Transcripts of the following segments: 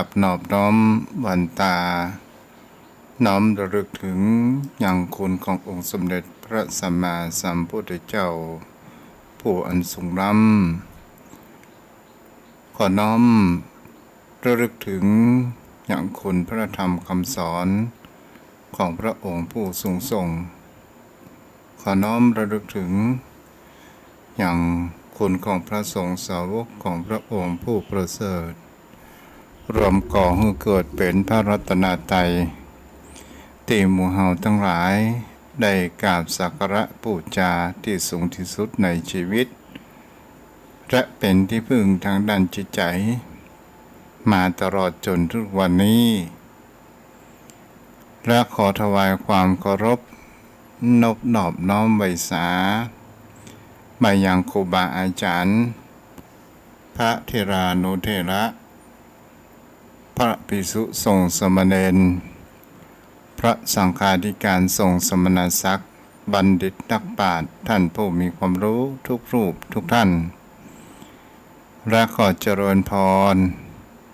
กับนอบน้อมวันตาน้อมระลึกถึงอย่างคุณขององค์สมเด็จพระสัมมาสัมพุทธเจ้าผู้อันสูงล้ำขอน้อมระลึกถึงอย่างคุณพระธรรมคำสอนของพระองค์ผู้สูงส่งขอน้อมระลึกถึงอย่างคุณของพระสงฆ์สาวกของพระองค์ผู้ประเสริฐรวมก่อให้เกิดเป็นพระรัตนตรัยที่หมู่เฮาทั้งหลายได้กราบสักการะบูชาที่สูงที่สุดในชีวิตและเป็นที่พึ่งทางด้านจิตใจมาตลอดจนทุกวันนี้และขอถวายความเคารพนอบน้อมไว้สามายังครูบาอาจารย์พระเถรานุเถระพระภิกษุสงฆ์สามเณรพระสังฆาธิการสงฆ์สมณศักดิ์บัณฑิตนักปราชญ์ท่านผู้มีความรู้ทุกรูปทุกท่านและขอเจริญพร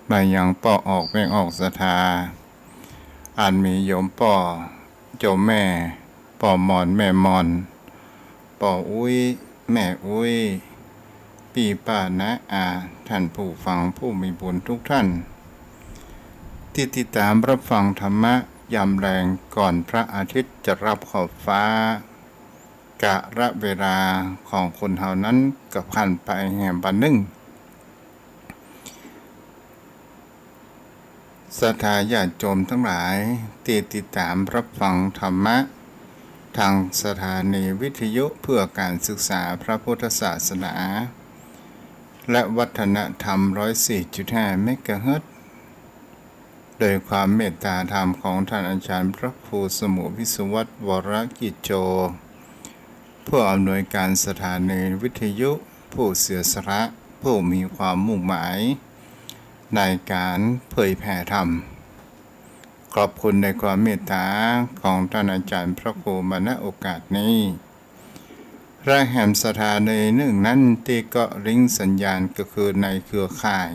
มายังป่อออกแม่ออกศรัทธาอันมีโยมป่อโยมแม่ป่อมอนแม่มอนป่ออุ้ยแม่อุ้ยปีป้านะอาท่านผู้ฟังผู้มีบุญทุกท่านที่ติดตามรับฟังธรรมะยามแรงก่อนพระอาทิตย์จะรับขอบฟ้ากะระเวลาของคนเฮานั้นกับขันไปแห่งบันนึ่งศรัทธาญาติโยมทั้งหลายที่ติดตามรับฟังธรรมะทางสถานีวิทยุเพื่อการศึกษาพระพุทธศาสนาและวัฒนธรรม 104.5 เมกะเฮิรตซ์โดยความเมตตาธรรมของท่านอาจารย์พระครูสมุวิศวัตรวรกิจโจผู้อำนวยการสถานีวิทยุผู้เสียสละผู้มีความมุ่งหมายในการเผยแผ่ธรรมขอบคุณในความเมตตาของท่านอาจารย์พระครูมาณโอกาสนี้พระแห่งสถานีหนึ่งนั้นที่ก็ริงสัญญาณก็คือในเครือข่าย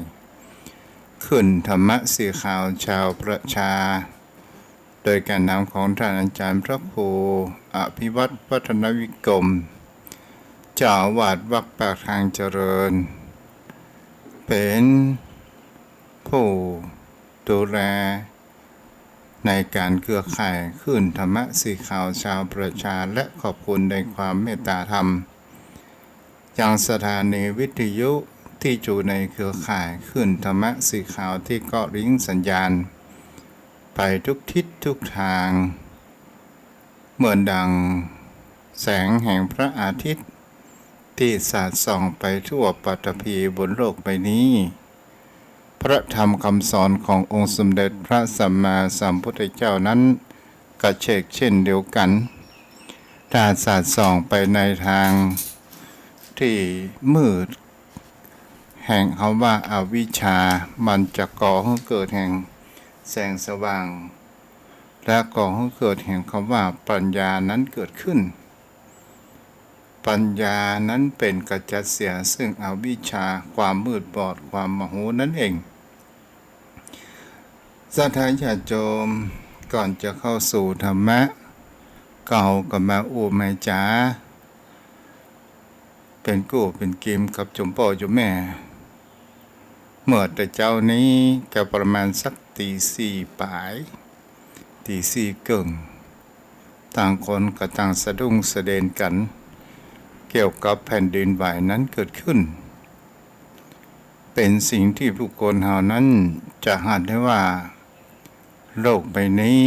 ขึ้นธรรมะสีขาวชาวประชาโดยการนำของท่านอาจารย์พระครูอภิวัตรวัฒนวิกรมเจ้าอาวาสวัดปากทางเจริญเป็นผู้ดูแลในการเครือข่ายขึ้นธรรมะสีขาวชาวประชาและขอบคุณในความเมตตาธรรมอย่างสถานีวิทยุที่อยู่ในเครือข่ายขึ้นธรรมะสีขาวที่ก็ริ้งสัญญาณไปทุกทิศทุกทางเหมือนดังแสงแห่งพระอาทิตย์ที่สาดส่องไปทั่วปฐพีบนโลกใบนี้พระธรรมคำสอนขององค์สมเด็จพระสัมมาสัมพุทธเจ้านั้นกระเชกเช่นเดียวกันถ้าสาดส่องไปในทางที่มืดแห่งคำว่าอวิชชามันจะก่อให้เกิดแห่งแสงสว่างและก่อให้เกิดแห่งคำว่าปัญญานั้นเกิดขึ้นปัญญานั้นเป็นกระจัดเสียซึ่งอวิชชาความมืดบอดความโมโหนั่นเองศรัทธาญาติโยมก่อนจะเข้าสู่ธรรมะเก่ากับมาอูแม่จ๋าเป็นกู้เป็นกิมกับจุมพ่อจุมแม่เมื่อแต่เจ้านี้ก็ประมาณสักตีสี่ปลายตีสี่เกิงต่างคนก็ต่างสะดุ้งสะเดนกันเกี่ยวกับแผ่นดินไหวนั้นเกิดขึ้นเป็นสิ่งที่ผู้คนเฮานั้นจะหัดได้ว่าโลกใบนี้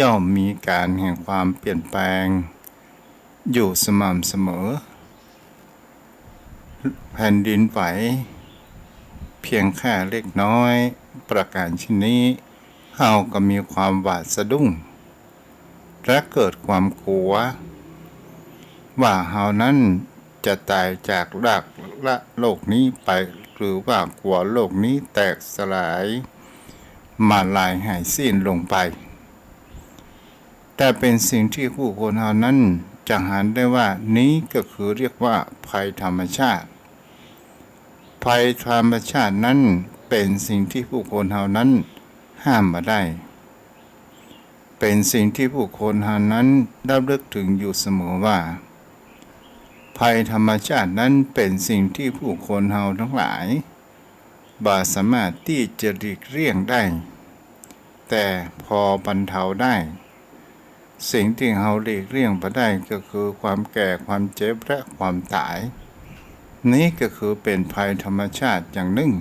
ย่อมมีการแห่งความเปลี่ยนแปลงอยู่สม่ำเสมอแผ่นดินไหวเพียงแค่เล็กน้อยประการเช่นนี้เฮาก็มีความหวาดสะดุ้งและเกิดความกลัวว่าเฮานั้นจะตายจากละโลกนี้ไปหรือว่ากลัวโลกนี้แตกสลายมาลายหายสิ้นลงไปแต่เป็นสิ่งที่ผู้คนเฮานั้นจะหันได้ว่านี้ก็คือเรียกว่าภัยธรรมชาติภัยธรรมชาตินั้น เป็นสิ่งที่ผู้คนเฮานั้นห้ามมาได้ เป็นสิ่งที่ผู้คนเฮานั้นได้ระลึกถึงอยู่เสมอว่าภัยธรรมชาตินั้นเป็นสิ่งที่ผู้คนเฮาทั้งหลายบ่สามารถที่จะหลีกเลี่ยงได้แต่พอบรรเทาได้สิ่งที่เฮาหลีกเลี่ยงไปได้ก็คือความแก่ความเจ็บและความตายนี้ก็คือเป็นภัยธรรมชาติอย่างหนึ่ง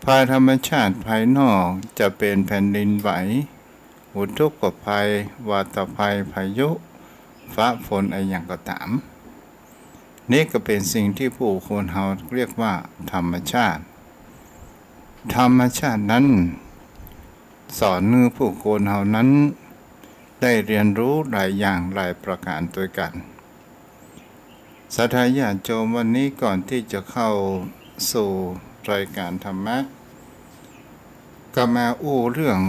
ภัยธรรมชาติภายนอกจะเป็นแผ่นดินไหวอุทกภัยวาตภัยพายุฟ้าฝนอะไรอย่างก็ตามนี่ก็เป็นสิ่งที่ผู้คนเฮาเรียกว่าธรรมชาติธรรมชาตินั้นสอนมือผู้คนเฮานั้นได้เรียนรู้หลายอย่างหลายประการด้วยกันศรัทธาญาติโยมวันนี้ก่อนที่จะเข้าสู่รายการธรรมะก็มาอู้เรื่อง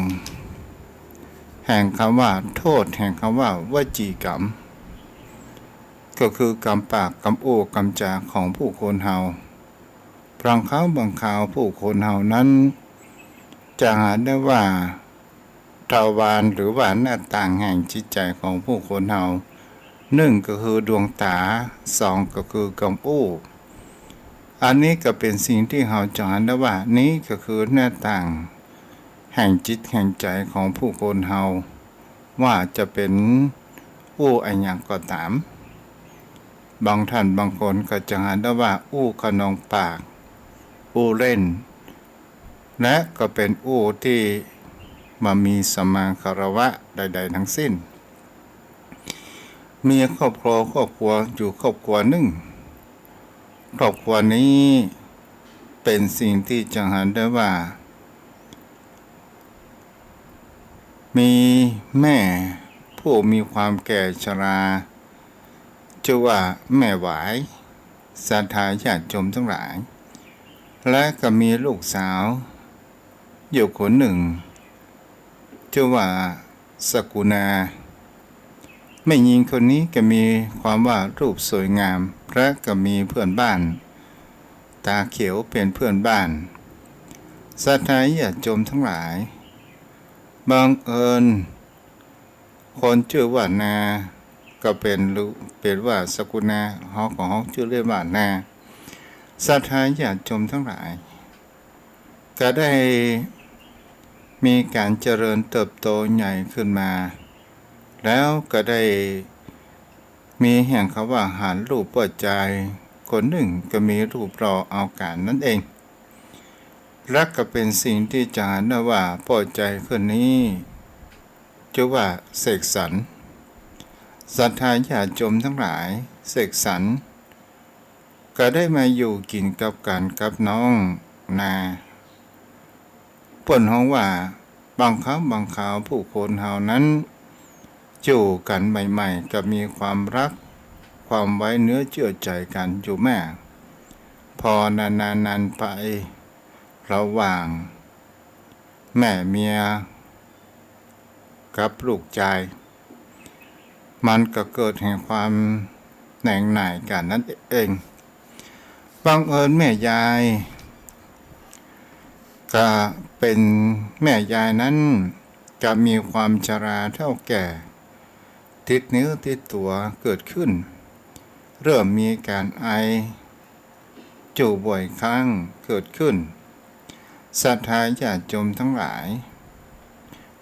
แห่งคำว่าโทษแห่งคำว่าวจีกรรมก็คือกรรมปากกรรมโอ้กรรมจาของผู้คนเฮาบางครั้งบางคราวผู้คนเฮานั้นจะหาได้ว่าทวารหรือว่าหน้าต่างแห่งจิตใจของผู้คนเฮาหนึ่งก็คือดวงตาสองก็คือกรรมโอ้อันนี้ก็เป็นสิ่งที่เฮาจะหาได้ว่านี้ก็คือหน้าต่างแห่งจิตแห่งใจของผู้คนเฮาว่าจะเป็นอู้อันอย่างก็ตามบางท่านบางคนก็จะหาได้ว่าอู้ขนองปากอู้เล่นและก็เป็นอู้ที่มามีสมาคารวะใดๆทั้งสิ้นมีครอบครัวอยู่ครอบครัวหนึ่งครอบครัวนี้เป็นสิ่งที่จะหาได้ว่ามีแม่ผู้มีความแก่ชราชื่อว่าแม่หวายศรัทธาญาติโยมทั้งหลายและก็มีลูกสาวอยู่คนหนึ่งชื่อว่าสกุณาแม่หญิงคนนี้ก็มีความว่ารูปสวยงามและก็มีเพื่อนบ้านตาเขียวเป็นเพื่อนบ้านศรัทธาญาติโยมทั้งหลายบังเอิญคนชื่อว่านาก็เป็นว่าสกุณาฮอกของฮอกชื่อเรียกว่านาศรัทธาญาติโยมทั้งหลายก็ได้มีการเจริญเติบโตใหญ่ขึ้นมาแล้วก็ได้มีแห่งคำว่าหารรูปเปิดใจคนหนึ่งก็มีรูปรอเอาการนั่นเองและก็เป็นสิ่งที่จะหาได้ว่าเปิดใจคนนี้ชื่อว่าเสกสรรศรัทธาญาติโยมทั้งหลายเสกสรรก็ได้มาอยู่กินกับน้องนาป่นห้องว่าบางครั้งบางคราวผู้คนเฮานั้นอยู่กันใหม่ๆก็มีความรักความไว้เนื้อเชื่อใจกันอยู่แม่พอนานๆไประหว่างแม่เมียกับลูกชายมันก็เกิดแห่งความแหน่งหน่ายกันนั่นเองบังเอิญแม่ยายก็เป็นแม่ยายนั้นก็มีความชราเท่าแก่ติดเนื้อติดตัวเกิดขึ้นเริ่มมีการไอจู่บ่อยครั้งเกิดขึ้นศรัทธาญาติโยมทั้งหลาย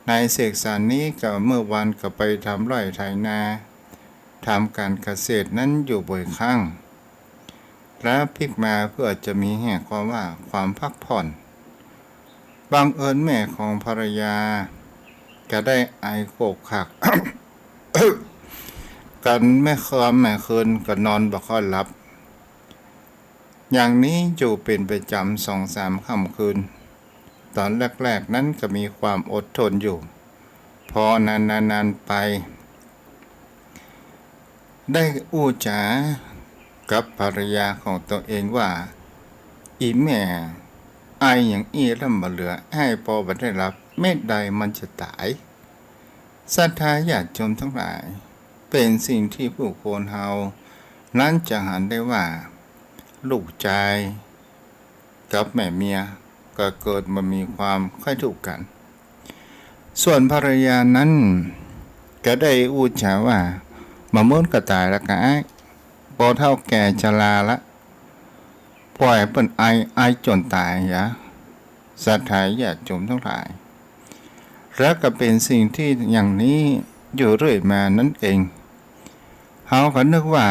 นายเสกสรรนี้ก็เมื่อวันก็ไปทำไร่ไถนาทำการเกษตรนั้นอยู่บ่อยครั้งแล้วพลิกมาเพื่อจะมีแห่งความว่าความพักผ่อนบังเอิญแม่ของภรรยาก็ได้ไอโขกขัก กันแม่คืนก็นอนบ่ค่อยหลับอย่างนี้อยู่เป็นประจำ2-3 ค่ำคืนตอนแรกๆนั้นก็มีความอดทนอยู่พอนานๆไปได้อู้จากับภรรยาของตัวเองว่าอีแม่ไออย่างอี้ร่ำบ่เหลือให้พอบ่ได้รับเม็ดใดมันจะตายศรัทธาญาติโยมทั้งหลายเป็นสิ่งที่ผู้คนเฮานั้นจะหันได้ว่าลูกชายกับแม่เมีย ก็เกิดมามีความค่อยถูกกันส่วนภรรยานั้นก็ได้อู้จาว่ามาเมื่อก็ตายแล้วก็ไอ้พอเท่าแก่ชราละปล่อยเปิ้นไอจนตายยะสัตย์ไทยญาติโยมทั้งหลายและก็เป็นสิ่งที่อย่างนี้อยู่เรื่อยมานั่นเองเขาก็นึกว่า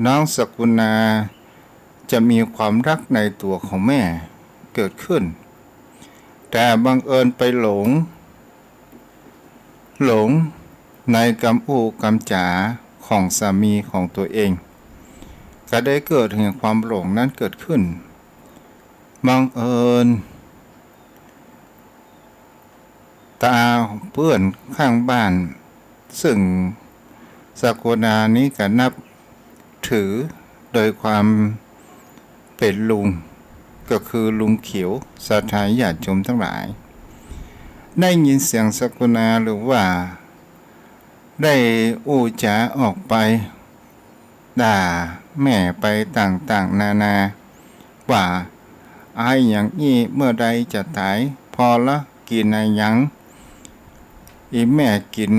น้องสกุณาจะมีความรักในตัวของแม่เกิดขึ้นแต่บังเอิญไปหลงในกำอู้กำจ๋าของสามีของตัวเองก็ได้เกิดแห่งความหลงนั้นเกิดขึ้นบังเอิญตาเพื่อนข้างบ้านซึ่งสกุณานี้ก็นับถือโดยความเป็นลุงก็คือลุงเขียวศรัทธาญาติโยมทั้งหลายได้ยินเสียงสกุณาหรือว่าได้อู้จาออกไปด่าแม่ไปต่างๆนานาว่าไอ้อย่างนี้เมื่อใดจะตายพอละกินไอ้ยังอีแม่กิน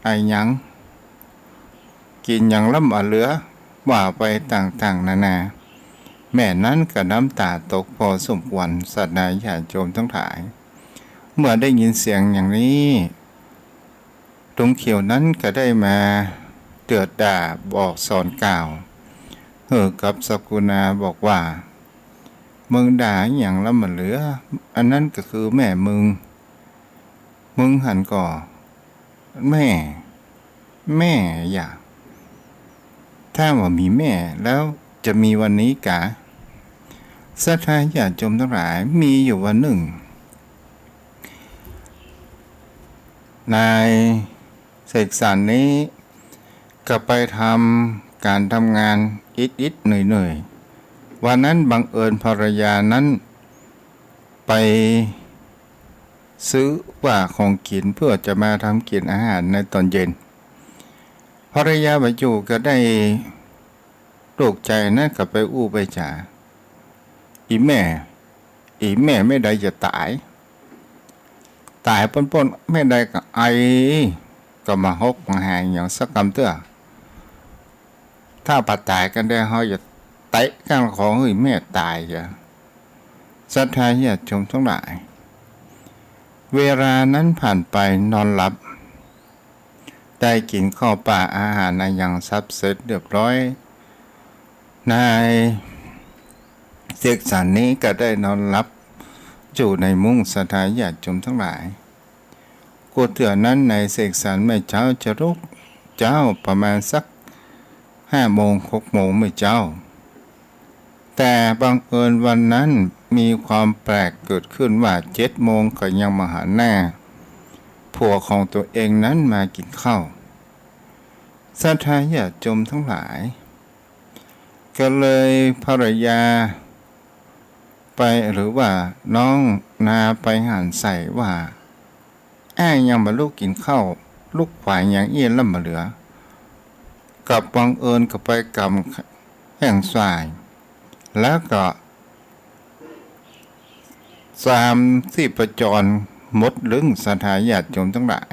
ไอ้ยังกินอย่างล้ำเหลือว่าไปต่างๆนานาแม่นั้นก็น้ำตาตกพอสมควรสัตย์นาญาติโยมทั้งหลายเมื่อได้ยินเสียงอย่างนี้ลุงเขียวนั้นก็ได้มาเตือนด่าบอกสอนกล่าวกับสกุณาบอกว่ามึงด่าอย่างละมันเหลืออันนั้นก็คือแม่มึงหันก่อแม่อย่าถ้าว่ามีแม่แล้วจะมีวันนี้กะศรัทธาญาติโยมทั้งหลายมีอยู่วันหนึ่งนายเสกสรรนี้ก็ไปทำการทำงานอิดเหนื่อยวันนั้นบังเอิญภรรยานั้นไปซื้อว่าของกินเพื่อจะมาทำกินอาหารในตอนเย็นภรรยาไปอยู่ก็ได้ตกใจนั่นก็ไปอู้ไปจ่าอีแม่ไม่ได้จะตายป้นไม่ได้ก็ไอก็มาฮกมาหายอย่างสักคำเตื้อถ้าปัดตายกันได้เขาจะเตะกันของเฮ้ยแม่ตายจ้ะศรัทธาญาติโยมทั้งหลายเวลานั้นผ่านไปนอนหลับได้กินข้าวปลาอาหารในอย่างซับเสร็จเรียบร้อยนายเสกสรรนี้ก็ได้นอนหลับอยู่ในมุ้งศรัทธาญาติโยมทั้งหลายกูเถื่อนั้นนายเสกสรรไม่เช้าจะลุกเจ้าประมาณสัก5 โมง 6 โมงไม่เจ้าแต่บังเอิญวันนั้นมีความแปลกเกิดขึ้นว่า7 โมงก็ยังมาหาหน้าผัวของตัวเองนั้นมากินข้าวศรัทธาญาติโยมทั้งหลายก็เลยภรรยาไปหรือว่าน้องนาไปหันใส่ว่ายังมาลูกกินข้าวลูกขวายอย่างเอี้ยนแล้วมาเหลือกับบังเอิญกับไปกำแห่งสายแล้วก็ที่ประจรมดลึงศรัทธาญาติโยมทั้งหลาย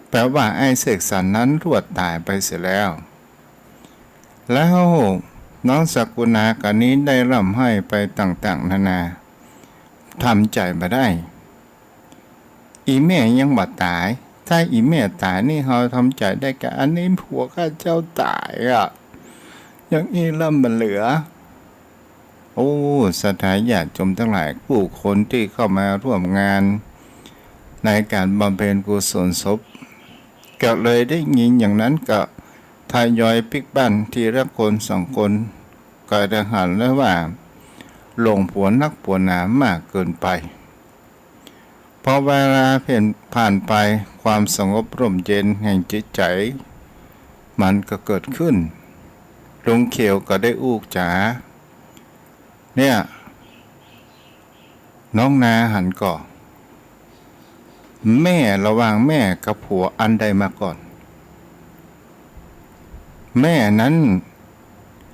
แปลว่าไอ้เสกสรรนั้นรวดตายไปเสียแล้วน้องสกุณากันนี้ได้ร่ำให้ไปต่างๆนานาทำใจมาได้อีแม่ยังบัดตายถ้าอีแม่ตายนี่เขาทำใจได้กับอันนี้ผัวข้าเจ้าตายอย่างนี้ล่ำมันเหลือโอ้ศรัทธาญาติโยมทั้งหลายผู้คนที่เข้ามาร่วมงานในการบำเพ็ญกุศลศพก็เลยได้ยินอย่างนั้นก็ทยอยปิกบ้านทีละคน2 คนก็ได้หันแล้วว่าหลงผัวนักผัวหนามากเกินไปพอเวลาผ่านไปความสงบร่มเย็นแห่งจิตใจมันก็เกิดขึ้นลุงเขียวก็ได้อู้จ๋าเนี่ยน้องนาหันก่อแม่ระหว่างแม่กับผัวอันใดมาก่อนแม่นั้น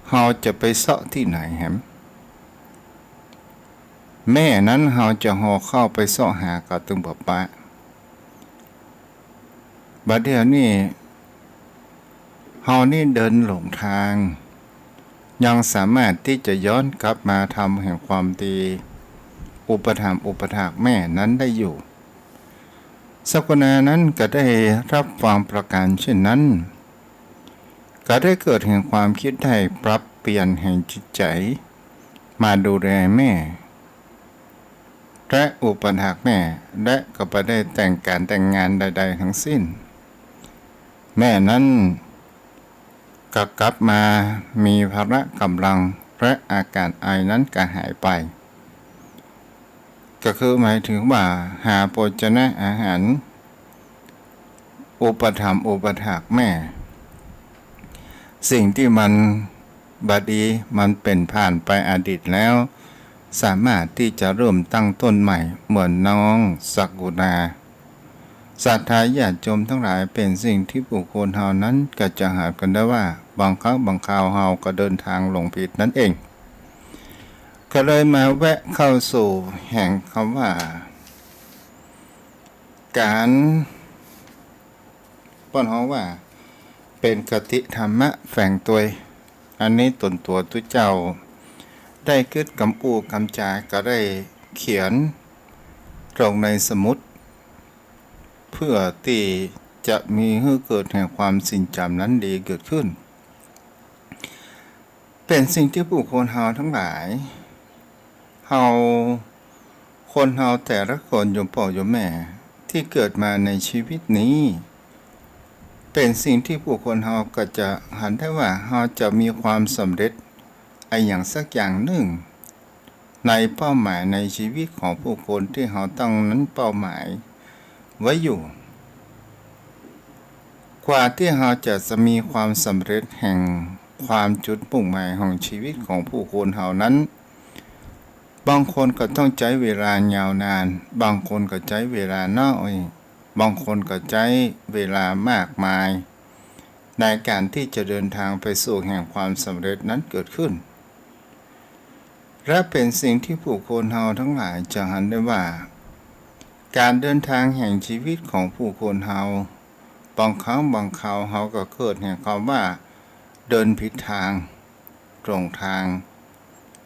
เราจะไปเสาะที่ไหนแฮม แม่นั้นเฮาจะห่อเข้าไปเสาะหาก็ตึงบ่ปะบัดเดี๋ยวนี้เฮานี่เดินหลงทางยังสามารถที่จะย้อนกลับมาทำแห่งความดีอุปถัมภ์อุปถากแม่นั้นได้อยู่สกุณานั้นก็ได้รับฟังประการเช่นนั้นก็ได้เกิดแห่งความคิดได้ปรับเปลี่ยนแห่งจิตใจมาดูแลแม่และอุปถากแม่และก็ไม่ได้แต่งการแต่งงานใดๆทั้งสิ้นแม่นั้นก็กลับมามีพละกำลังและอาการไอนั้นก็หายไปก็คือหมายถึงว่าหาโภชนะอาหารอุปถัมภ์อุปถากแม่สิ่งที่มันบดีมันเป็นผ่านไปอดีตแล้วสามารถที่จะเริ่มตั้งต้นใหม่เหมือนน้องสักุณาศรัทธาญาติโยมทั้งหลายเป็นสิ่งที่บุคคลเฮานั้นก็จะหากันได้ว่าบางครั้งบางคราวเฮาก็เดินทางหลงผิดนั่นเองก็เลยมาแวะเข้าสู่แห่งคำว่าการป้อนเฮาว่าเป็นกติธรรมะแฝงตัวอันนี้ตนตัวตุเจ้าได้คิดกำอูกำจาก็ได้เขียนลงในสมุดเพื่อที่จะมีให้เกิดแห่งความสิ่งจำนั้นดีเกิดขึ้นเป็นสิ่งที่ผู้คนเฮาทั้งหลายเฮาคนเฮาแต่ละคนโยมพ่อโยมแม่ที่เกิดมาในชีวิตนี้เป็นสิ่งที่ผู้คนเฮาก็จะหันได้ว่าเฮาจะมีความสำเร็จอย่างสักอย่างหนึ่งในเป้าหมายในชีวิตของผู้คนที่เฮาตั้งนั้นเป้าหมายไว้อยู่กว่าที่เฮาจะมีความสำเร็จแห่งความจุดมุ่งหมายของชีวิตของผู้คนเฮานั้นบางคนก็ต้องใช้เวลายาวนานบางคนก็ใช้เวลาน้อยบางคนก็ใช้เวลามากมายในการที่จะเดินทางไปสู่แห่งความสำเร็จนั้นเกิดขึ้นและเป็นสิ่งที่ผู้คนเฮาทั้งหลายจะหันได้ว่าการเดินทางแห่งชีวิตของผู้คนเฮาบางครั้งบางคราวเฮาก็เกิดแห่งความว่าเดินผิดทางตรงทาง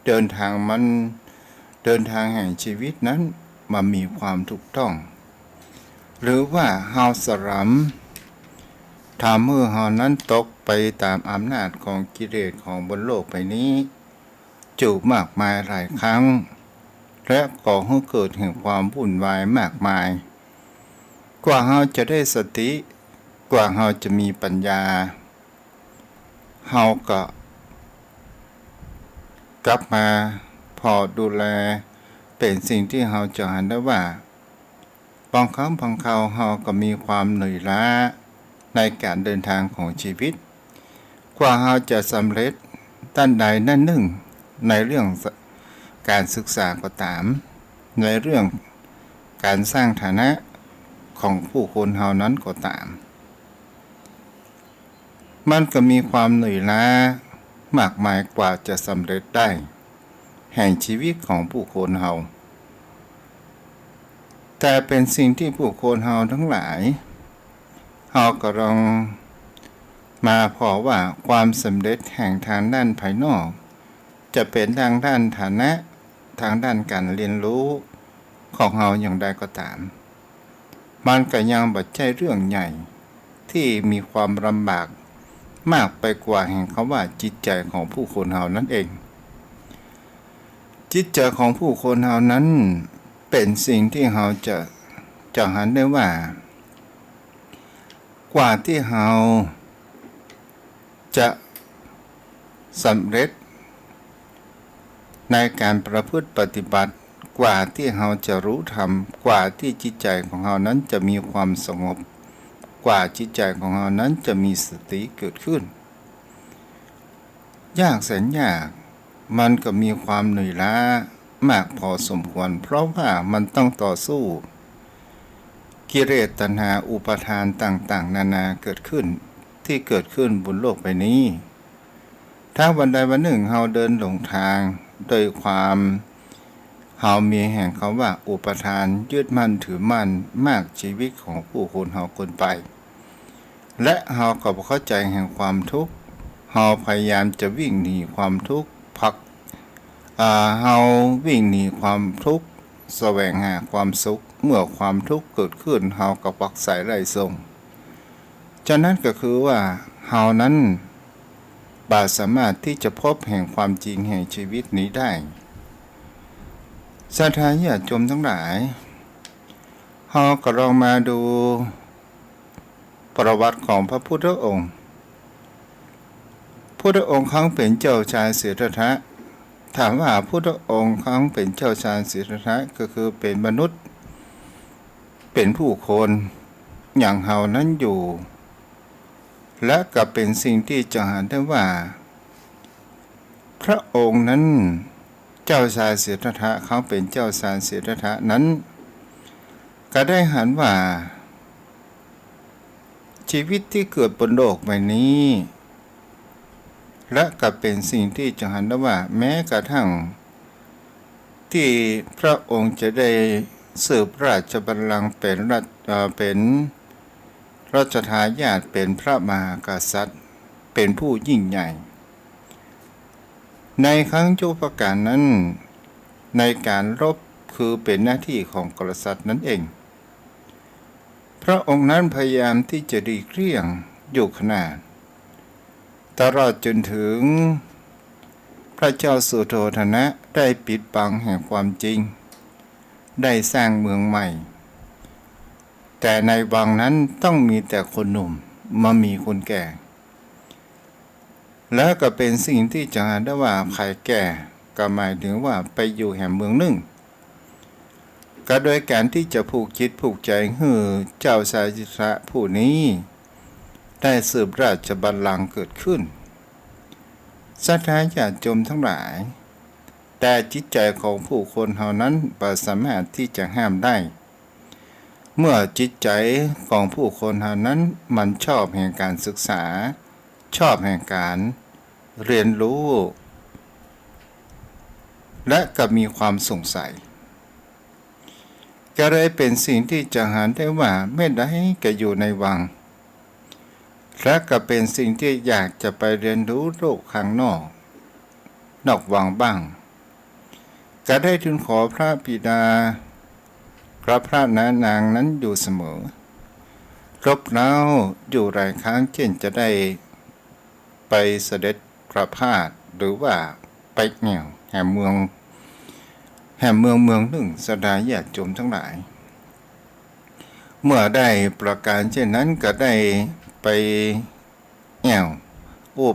เดินทางแห่งชีวิตนั้นมันมีความถูกต้องหรือว่าเฮาสรำทำให้เฮานั้นตกไปตามอำนาจของกิเลสของบนโลกใบนี้จูบมากมายหลายครั้งและก่อให้เกิดแห่งความวุ่นวายมากมายกว่าเฮาจะได้สติกว่าเฮาจะมีปัญญาเฮาก็กลับมาพอดูแลเป็นสิ่งที่เฮาจะหันได้ว่าบางครั้งบางคราวเฮาก็มีความเหนื่อยล้าในการเดินทางของชีวิตกว่าเฮาจะสำเร็จด้านใดด้านหนึ่งในเรื่องการศึกษาก็ตามในเรื่องการสร้างฐานะของผู้คนเฮานั้นก็ตามมันก็มีความเหนื่อยล้ามากมายกว่าจะสำเร็จได้แห่งชีวิตของผู้คนเฮาแต่เป็นสิ่งที่ผู้คนเฮาทั้งหลายเฮาก็ลองมาพอว่าความสำเร็จแห่งทางด้านภายนอกจะเป็นทางด้านฐานะทางด้านการเรียนรู้ของเฮาอย่างใดก็ตามมันก็ยังบ่ใช่เรื่องใหญ่ที่มีความลำบากมากไปกว่าแห่งคำว่าจิตใจของผู้คนเฮานั่นเองจิตใจของผู้คนเฮานั้นเป็นสิ่งที่เฮาจะหันได้ว่ากว่าที่เฮาจะสำเร็จในการประพฤติปฏิบัติกว่าที่เฮาจะรู้ธรรมกว่าที่จิตใจของเฮานั้นจะมีความสงบกว่าจิตใจของเฮานั้นจะมีสติเกิดขึ้นยากแสนยากมันก็มีความเหนื่อยล้ามากพอสมควรเพราะว่ามันต้องต่อสู้กิเลสตัณหาอุปาทานต่างๆนานาเกิดขึ้นที่เกิดขึ้นบนโลกใบนี้ถ้าวันใดวันหนึ่งเฮาเดินหลงทางโดยความ เฮามีแห่งคำว่าอุปทานยึดมั่นถือมั่นมากชีวิตของผู้คนเฮาคนไปและเฮาก็บ่เข้าใจแห่งความทุกข์เฮาพยายามจะวิ่งหนีความทุกข์เฮาวิ่งหนีความทุกข์แสวงหาความสุขเมื่อความทุกข์เกิดขึ้นเฮาก็ปักใส่ไร้ทรงฉะนั้นก็คือว่าเฮานั้นบ่สามารถที่จะพบแห่งความจริงแห่งชีวิตนี้ได้ศรัทธาญาติโยมทั้งหลายเฮาก็ลองมาดูประวัติของพระพุทธองค์พุทธองค์ครั้งเป็นเจ้าชายสิทธัตถะถามว่าพุทธองค์ครั้งเป็นเจ้าชายสิทธัตถะก็คือเป็นมนุษย์เป็นผู้คนอย่างเฮานั้นอยู่และก็เป็นสิ่งที่จะหาได้ว่าพระองค์นั้นเจ้าชายสิทธัตถะเขาเป็นเจ้าชายสิทธัตถะนั้นก็ได้หันว่าชีวิตที่เกิดบนโลกใบนี้และก็เป็นสิ่งที่จะหันได้ว่าแม้กระทั่งที่พระองค์จะได้สืบราชบัลลังก์เป็นรัชทายาทเป็นพระมหากษัตริย์เป็นผู้ยิ่งใหญ่ในครั้งยุคกาลนั้นในการรบคือเป็นหน้าที่ของกษัตริย์นั่นเองพระองค์นั้นพยายามที่จะหลีกเลี่ยงอยู่ขนาดตลอดจนถึงพระเจ้าสุโธทนะได้ปิดบังแห่งความจริงได้สร้างเมืองใหม่แต่ในวังนั้นต้องมีแต่คนหนุ่มมามีคนแก่และก็เป็นสิ่งที่จะหาได้ว่าใครแก่ก็หมายถึงว่าไปอยู่แห่งเมืองหนึ่งก็โดยการที่จะผูกจิตผูกใจให้เจ้าชายสิทธัตถะผู้นี้ได้สืบราชบัลลังก์เกิดขึ้นศรัทธาญาติโยมทั้งหลายแต่จิตใจของผู้คนเหล่านั้นบ่สามารถที่จะห้ามได้เมื่อจิตใจของผู้คนเหล่านั้นมันชอบแห่งการศึกษาชอบแห่งการเรียนรู้และก็มีความสงสัยก็เลยเป็นสิ่งที่จะหาได้ว่าไม่ได้ก็อยู่ในวังและก็เป็นสิ่งที่อยากจะไปเรียนรู้โลกข้างนอกวังบ้างก็ได้ทูลขอพระบิดาพระนางนั้นอยู่เสมอรบเร้าอยู่หลายครั้งเช่นจะได้ไปเสด็จประพาสหรือว่าไปแง่วแห่งเมืองหนึ่งศรัทธาญาติโยมทั้งหลายเมื่อได้ประการเช่นนั้นก็ได้ไปแง่ว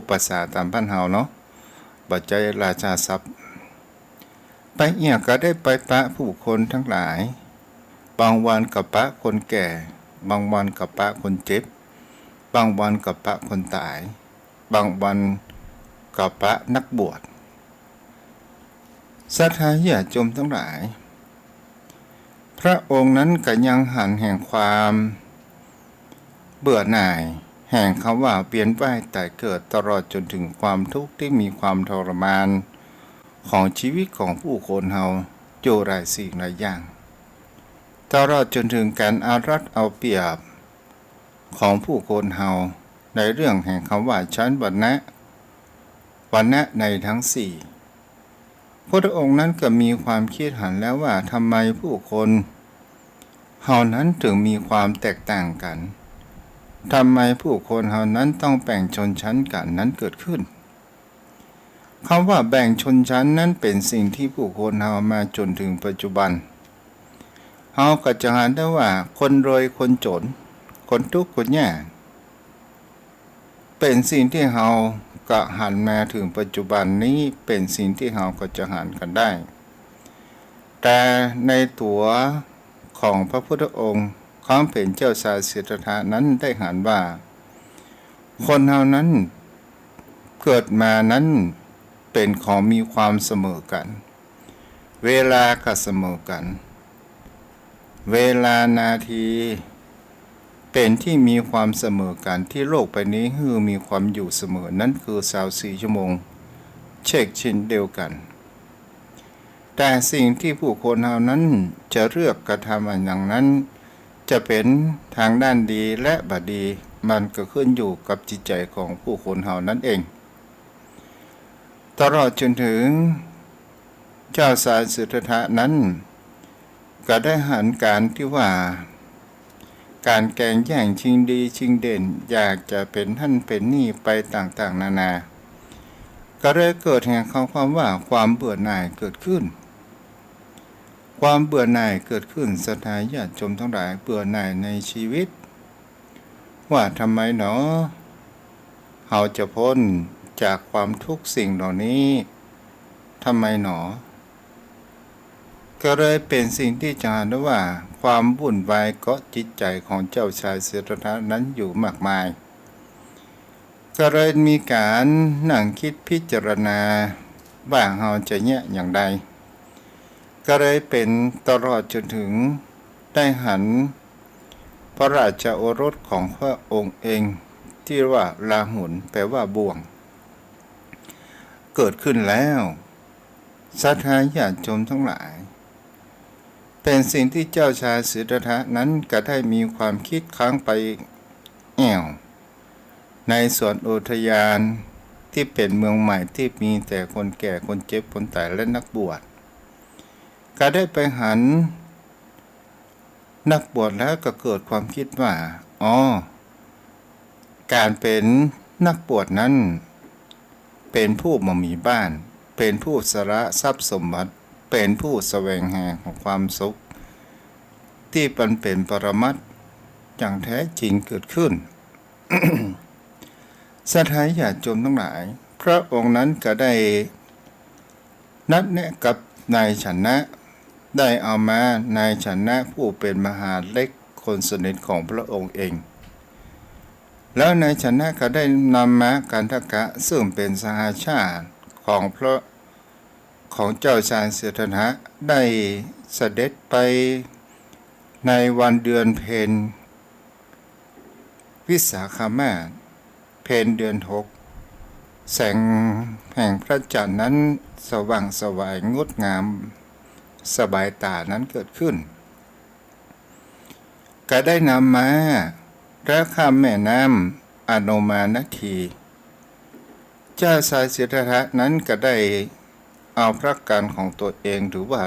ภาษาตามบ้านเฮาเนาะปัจจัยราชาทรัพย์ไปแง่วก็ได้ไปปะผู้คนทั้งหลายบางวันกับปะคนแก่บางวันกับปะคนเจ็บบางวันกับปะคนตายบางวันกับปะนักบวชศรัทธาญาติโยมทั้งหลายพระองค์นั้นก็ยังหันแห่งความเบื่อหน่ายแห่งคำว่าเปลี่ยนว่ายตายเกิดตลอดจนถึงความทุกข์ที่มีความทรมานของชีวิตของผู้คนเฮาอยู่หลายสิ่งหลายอย่างตลอดจนถึงการเอารัดเอาเปรียบของผู้คนเฮาในเรื่องแห่งคำว่าชั้นวรรณะในทั้งสี่พระองค์นั้นก็มีความคิดหันแล้วว่าทำไมผู้คนเฮานั้นถึงมีความแตกต่างกันทำไมผู้คนเฮานั้นต้องแบ่งชนชั้นกันนั้นเกิดขึ้นคำว่าแบ่งชนชั้นนั้นเป็นสิ่งที่ผู้คนเฮามาจนถึงปัจจุบันเฮาก็จะหันได้ว่าคนรวยคนจนคนทุกข์คนยากเป็นสิ่งที่เฮาก็หันมาถึงปัจจุบันนี้เป็นสิ่งที่เฮาก็จะหันกันได้แต่ในตัวของพระพุทธองค์ความเป็นเจ้าชายสิทธัตถะนั้นได้หันว่าคนเฮานั้นเกิดมานั้นเป็นของมีความเสมอกันเวลาก็เสมอกันเวลานาทีเป็นที่มีความเสมอกันที่โลกใบนี้คือมีความอยู่เสมอนั้นคือ24 ชั่วโมงเช่นเดียวกัน แต่สิ่งที่ผู้คนเหล่านั้นจะเลือกกระทำอย่างนั้นจะเป็นทางด้านดีและบดีมันก็ขึ้นอยู่กับจิตใจของผู้คนเหล่านั้นเองตลอดจนถึงเจ้าชายสิทธัตถะนั้นก็ได้หันการที่ว่าการแก่งแย่งชิงดีชิงเด่นอยากจะเป็นท่านเป็นนี่ไปต่างๆนานาก็ได้เกิดแห่งความว่าความเบื่อหน่ายเกิดขึ้นความเบื่อหน่ายเกิดขึ้นศรัทธาญาติโยมทั้งหลายเบื่อหน่ายในชีวิตว่าทำไมหนอเราจะพ้นจากความทุกข์สิ่งเหล่านี้ทำไมหนอก็เลยเป็นสิ่งที่จะเห็นว่าความวุ่นวายเกาะจิตใจของเจ้าชายสิทธัตถะนั้นอยู่มากมายก็เลยมีการนั่งคิดพิจารณาว่าเราจะแยกอย่างใดก็เลยเป็นตลอดจนถึงได้หันพระราชโอรสของพระองค์เองที่ว่าลาหุนแปลว่าบ่วงเกิดขึ้นแล้วศรัทธาญาติโยมทั้งหลายเป็นสิ่งที่เจ้าชายสิทธัตถะนั้นก็ได้มีความคิดค้างไปแอวในสวนอุทยานที่เป็นเมืองใหม่ที่มีแต่คนแก่คนเจ็บคนตายและนักบวชก็ได้ไปหันนักบวชแล้วก็เกิดความคิดว่าการเป็นนักบวชนั้นเป็นผู้บ่มีบ้านเป็นผู้สละทรัพย์สมบัติเป็นผู้แสวงหาของความสุขที่เป็นปรมัตถ์อย่างแท้จริงเกิดขึ้น ศรัทธาญาติโยมทั้งหลายพระองค์นั้นก็ได้นัดแนะกับนายชนะได้เอามานายชนะผู้เป็นมหาเล็กคนสนิทของพระองค์เองแล้วนายชนะก็ได้นำม้ากันทกะซึ่งเป็นสหชาติของเจ้าชายสิทธัตถะได้เสด็จไปในวันเดือนเพ็ญวิสาขมาสเพ็ญเดือน6แสงแห่งพระจันทร์นั้นสว่างสวายงดงามสบายตานั้นเกิดขึ้นก็ได้นำมาและข้ามแม่น้ำอโนมานาทีเจ้าชายสิทธัตถะนั้นก็ได้เอาพระกันของตัวเองหรือว่า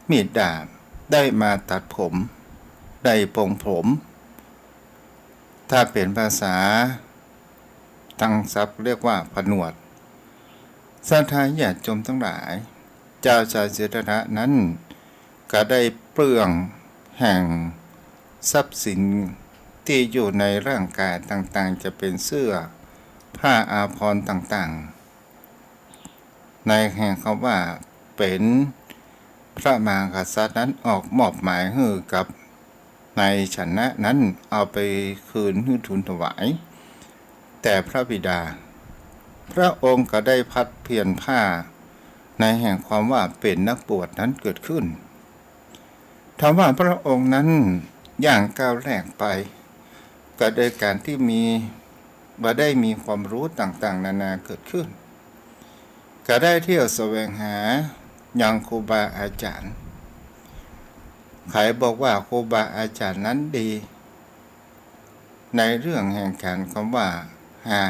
มีดดาบได้มาตัดผมได้ปรงผมถ้าเป็นภาษาทางศัพท์เรียกว่าผนวดศรัทธาญาติโยมทั้งหลายเจ้าชายสิทธัตถะนั้นก็ได้เปลืองแห่งทรัพย์สินที่อยู่ในร่างกายต่างๆจะเป็นเสื้อผ้าอาภรณ์ต่างๆในแห่งคำว่าเป็นพระมหากษัตริย์นั้นออกมอบหมายให้กับนายชนะนั้นเอาไปคืนให้ทูลถวายแต่พระบิดาพระองค์ก็ได้พัดเพียรผ้าในแห่งความว่าเป็นนักบวชนั้นเกิดขึ้นถามว่าพระองค์นั้นย่างก้าวแรกไปก็โดยการที่ได้มีความรู้ต่างๆนานาเกิดขึ้นก็ได้เที่ยวแสวงหาอย่างครูบาอาจารย์ใครบอกว่าครูบาอาจารย์นั้นดีในเรื่องแห่งการคำว่า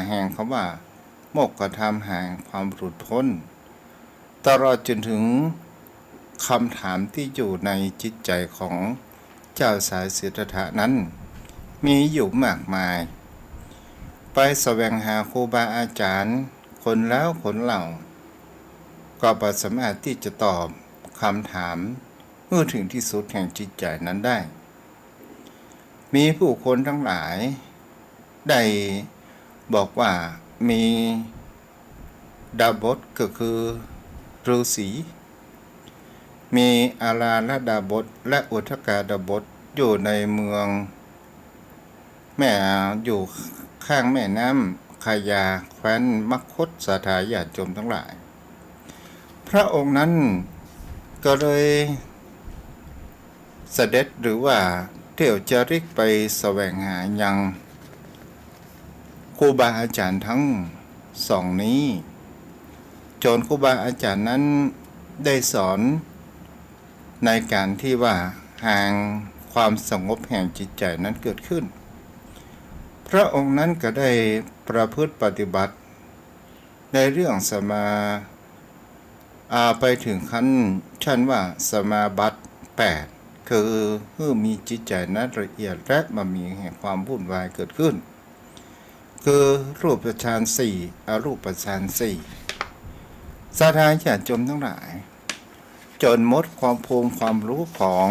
แห่งคำว่าโมกขธรรมแห่งความหลุดพ้นตลอดจนถึงคำถามที่อยู่ในจิตใจของเจ้าชายสิทธัตถะนั้นมีอยู่มากมายไปแสวงหาครูบาอาจารย์คนแล้วคนเล่าก็บ่สามารถที่จะตอบคำถามเมื่อถึงที่สุดแห่งจิตใจนั้นได้มีผู้คนทั้งหลายได้บอกว่ามีดาบสก็คือฤาษีมีอาราลดาบสและอุทกาดาบสอยู่ในเมืองอยู่ข้างแม่น้ำคายาแคว้นมคธศรัทธาญาติโยมทั้งหลายพระองค์นั้นก็เลยเสด็จหรือว่าเที่ยวจาริกไปแสวงหายังครูบาอาจารย์ทั้งสองนี้จนครูบาอาจารย์นั้น ได้สอนในการที่ว่าหางความสงบแห่งจิตใจนั้นเกิดขึ้นพระองค์นั้นก็ได้ประพฤติปฏิบัติในเรื่องสมาไปถึงชั้นว่าสมาบัติ8คือมีจิตใจนั้นละเอียดและมามีแห่งความวุ่นวายเกิดขึ้นคือรูปฌาน4อรูปฌาน4สาธารณญาติโยมทั้งหลายจนหมดความภูมิความรู้ของ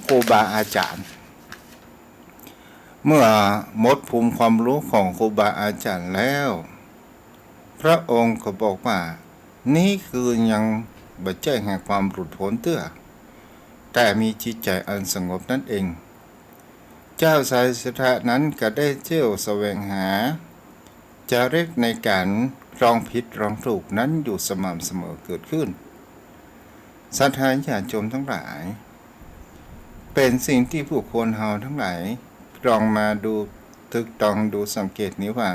ครูบาอาจารย์เมื่อหมดภูมิความรู้ของครูบาอาจารย์แล้วพระองค์ก็บอกว่านี่คือยังบัจเจแห่งความหลุดพ้นเตื้อแต่มีจิตใจอันสงบนั่นเองเจ้าสายสิทธะนั้นก็ได้เที่ยวแสวงหาจาริกในการลองผิดลองถูกนั้นอยู่สม่ำเสมอเกิดขึ้นศรัทธาญาติโยมทั้งหลายเป็นสิ่งที่ผู้คนเฮาทั้งหลายลองมาดูตึกตองดูสังเกตนี้ว่า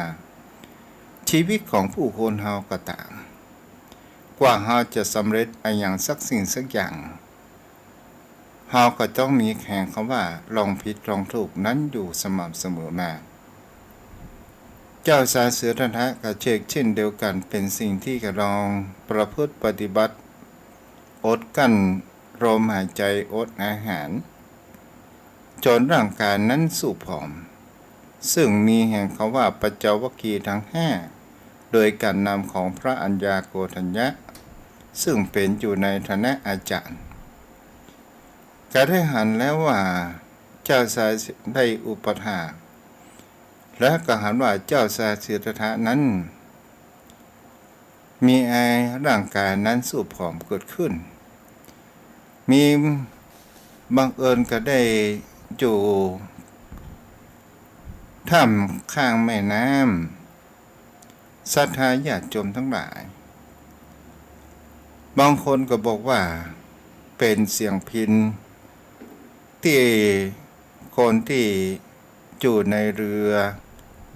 ชีวิตของผู้คนเฮาก็ตามกว่าเฮาจะสำเร็จอย่างสักสิ่งสักอย่างเฮาก็ต้องมีแข่งคำว่าลองผิดลองถูกนั้นอยู่สม่ำเสมอมาเจ้าสายเสือธนะก็เช่นเดียวกันเป็นสิ่งที่กระลองประพฤติปฏิบัติอดกั้นลมหายใจอดอาหารจนร่างกายนั้นสูบผอมซึ่งมีแห่งเขาว่าปัจจวัคคีย์ทั้ง5โดยการนำของพระอัญญาโกฏัญญะซึ่งเป็นอยู่ในฐานะอาจารย์ก็ได้หันแล้วว่าเจ้าสายได้อุปถากและก็หันว่าเจ้าสายสิทธัตถะนั้นมีร่างกายนั้นสูบผอมเกิดขึ้นมีบังเอิญก็ได้อยู่ท่ามข้างแม่น้ำศรัทธาญาติโยมทั้งหลายบางคนก็บอกว่าเป็นเสียงพิณที่คนที่อยู่ในเรือ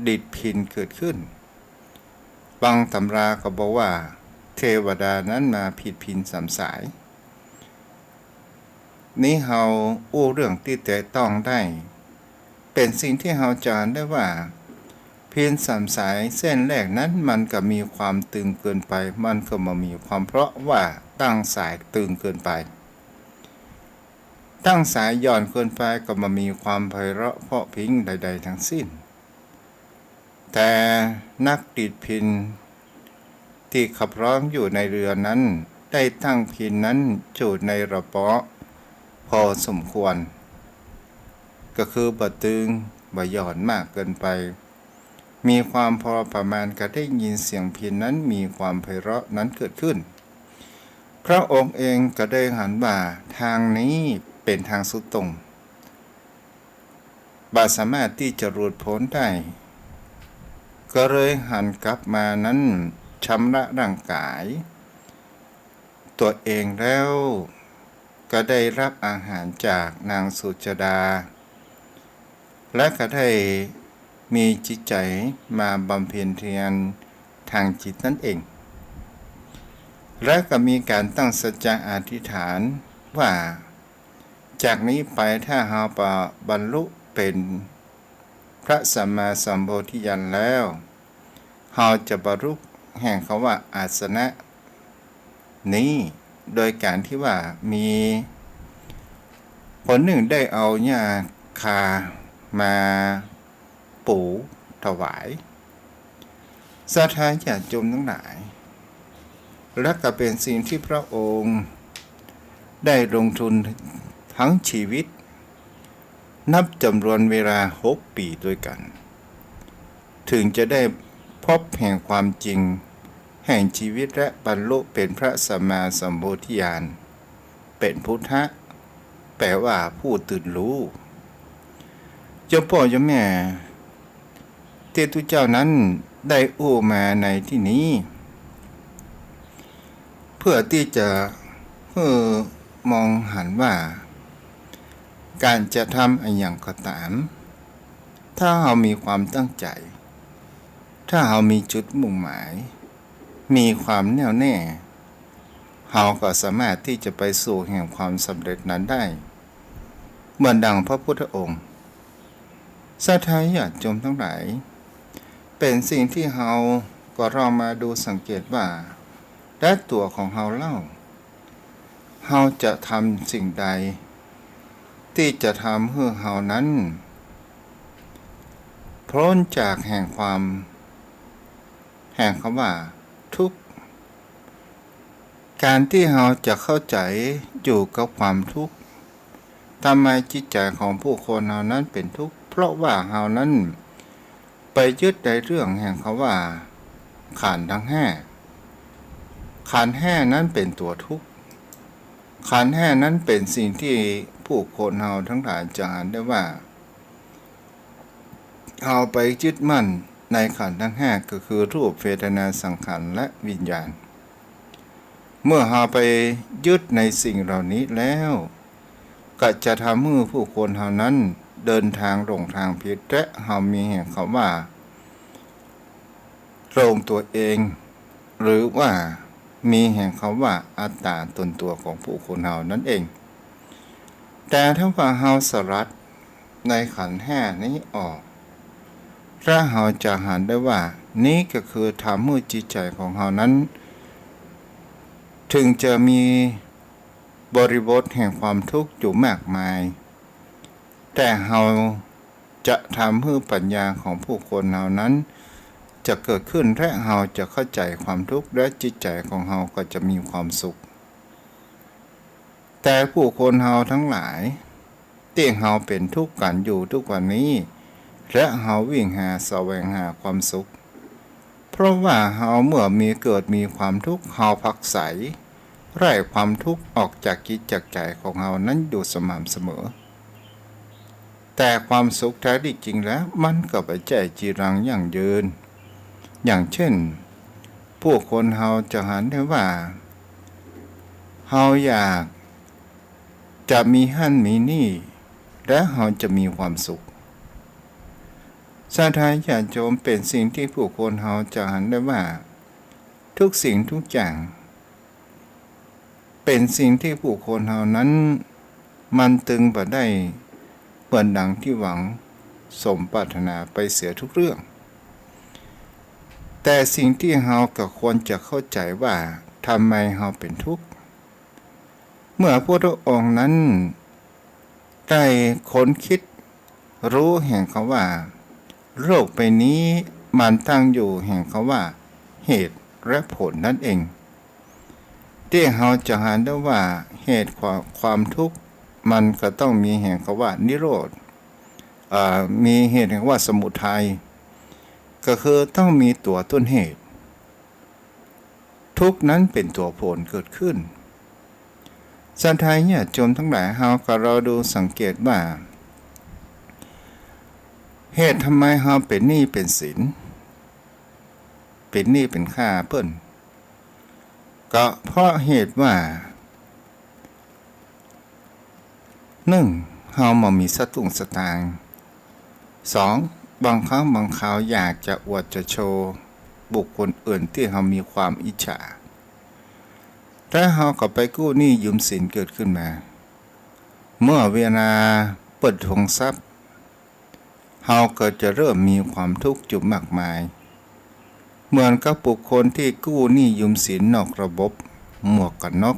ดิดพิณเกิดขึ้นบางตำราก็บอกว่าเทวดานั้นมาผิดพิณ3 สายนี้เฮาอู้เรื่องที่แตะต้องได้เป็นสิ่งที่เฮาจานได้ว่าเพียง3 สายเส้นแรกนั้นมันก็มีความตึงเกินไปมันก็มามีความเพราะว่าตั้งสายตึงเกินไปตั้งสายหย่อนเกินไปก็มามีความไพเราะเพราะพริ้งใดๆทั้งสิ้นแต่นักดีดพิณที่ขับร้องอยู่ในเรือนั้นได้ตั้งพิณนั้นอยู่ในระเปาะพอสมควรก็คือบ่ตึงบ่หย่อนมากเกินไปมีความพอประมาณก็ได้ยินเสียงพิณนั้นมีความไพเราะนั้นเกิดขึ้นพระองค์เองก็ได้หันว่าทางนี้เป็นทางสุดตรงบ่สามารถที่จะหลุดพ้นได้ก็เลยหันกลับมานั้นชำระร่างกายตัวเองแล้วก็ได้รับอาหารจากนางสุจดาและก็ได้มีจิตใจมาบำเพ็ญเพียรทางจิตนั่นเองและก็มีการตั้งสัจจะอธิษฐานว่าจากนี้ไปถ้าเราบรรลุเป็นพระสัมมาสัมโพธิญาณแล้วเราจะบรรลุแห่งคำว่าอาสนะนี้โดยการที่ว่ามีคนหนึ่งได้เอาหญ้าคามาปูถวายศรัทธาญาติโยมทั้งหลายและก็เป็นสิ่งที่พระองค์ได้ลงทุนทั้งชีวิตนับจำนวนเวลา6 ปีด้วยกันถึงจะได้พบแห่งความจริงแห่งชีวิตและบรรลุเป็นพระสัมมาสัมโพธิญาณเป็นพุทธะแปลว่าผู้ตื่นรู้เจ้าพ่อเจ้าแม่เทพเจ้านั้นได้อู้มาในที่นี้เพื่อที่จะมองหันว่าการจะทำอะไรอย่างก็ตามถ้าเรามีความตั้งใจถ้าเรามีจุดมุ่งหมายมีความแน่วแน่ เราก็สามารถที่จะไปสู่แห่งความสำเร็จนั้นได้เหมือนดังพระพุทธองค์ศรัทธาญาติโยมทั้งหลายเป็นสิ่งที่เราก็ลองมาดูสังเกตว่าและตัวของเราเล่าเราจะทำสิ่งใดที่จะทำให้เรานั้นพ้นจากแห่งคำว่าทุกข์การที่เราจะเข้าใจอยู่กับความทุกข์ทำไมจิตใจของผู้คนเรานั้นเป็นทุกข์เพราะว่าเรานั้นไปยึดในเรื่องแห่งคำว่าขันธ์ทั้งห้าขันธ์ห้านั้นเป็นตัวทุกข์ขันธ์ห้านั้นเป็นสิ่งที่ผู้คนเราทั้งหลายจะอ่านได้ว่าเอาไปยึดมั่นในขันธ์ทั้งห้าก็คือรูปเวทนาสังขารและวิญญาณเมื่อเราไปยึดในสิ่งเหล่านี้แล้วก็จะทำให้ผู้คนเหล่านั้นเดินทางหลงทางผิดและเรามีแห่งคำว่าโรงตัวเองหรือว่ามีแห่งคำว่าอัตตาตนตัวของผู้คนเรานั่นเองแต่ถ้าว่าเราสลัดในขันธ์ห้านี้ออกถ้าเราจะหันได้ว่านี้ก็คือทำให้จิตใจของเรานั้นถึงจะมีบริบทแห่งความทุกข์อยู่มากมายแต่เราจะทำให้ปัญญาของผู้คนเหล่านั้นจะเกิดขึ้นและเราจะเข้าใจความทุกข์และจิตใจของเราก็จะมีความสุขแต่ผู้คนเราทั้งหลายที่เราเป็นทุกข์กันอยู่ทุกวันนี้และเราวิ่งหาแสวงหาความสุขเพราะว่าเราเมื่อเกิดมีความทุกข์เราผักใสไล่ความทุกข์ออกจากจิตจากใจของเรานั้นอยู่สม่ำเสมอแต่ความสุขแท้จริงแล้วมันก็ไปใจจีรังยั่งยืนอย่างเช่นผู้คนเราจะหันได้ว่าเราอยากจะมีหั่นมีนี่และเราจะมีความสุขศรัทธาญาติโยมเป็นสิ่งที่ผู้คนเราจะหันได้ว่าทุกสิ่งทุกอย่างเป็นสิ่งที่ผู้คนเรานั้นมันตึงบ่ได้เปิ่นดังที่หวังสมปรารถนาไปเสียทุกเรื่องแต่สิ่งที่เราก็ควรจะเข้าใจว่าทำไมเราเป็นทุกข์เมื่อพระพุทธองค์นั้นได้ค้นคิดรู้แห่งคำว่าโลกใบนี้มันตั้งอยู่แห่งคำว่าเหตุและผลนั่นเองที่เราจะหาได้ว่าเหตุความทุกข์มันก็ต้องมีแห่งคำว่านิโรธมีเหตุแห่งว่าสมุทัยก็คือต้องมีตัวต้นเหตุทุกข์นั้นเป็นตัวผลเกิดขึ้นศรัทธาญาติโยมทั้งหลายเราดูสังเกตว่าเหตุทำไมเราเป็นหนี้เป็นสินเป็นหนี้เป็นค่าเปิ้นก็เพราะเหตุว่า1เราบ่มีสตุ้งสตางค์2บางครั้งบางคราวอยากจะอวดจะโชว์บุคคลอื่นที่เรามีความอิจฉาแต่เราก็ไปกู้หนี้ยืมสินเกิดขึ้นมาเมื่อเวลาเปิดทวงทรัพย์เราก็จะเริ่มมีความทุกข์อยู่มากมายเหมือนกับบุคคลที่กู้หนี้ยืมสินนอกระบบหมวกกันน็อก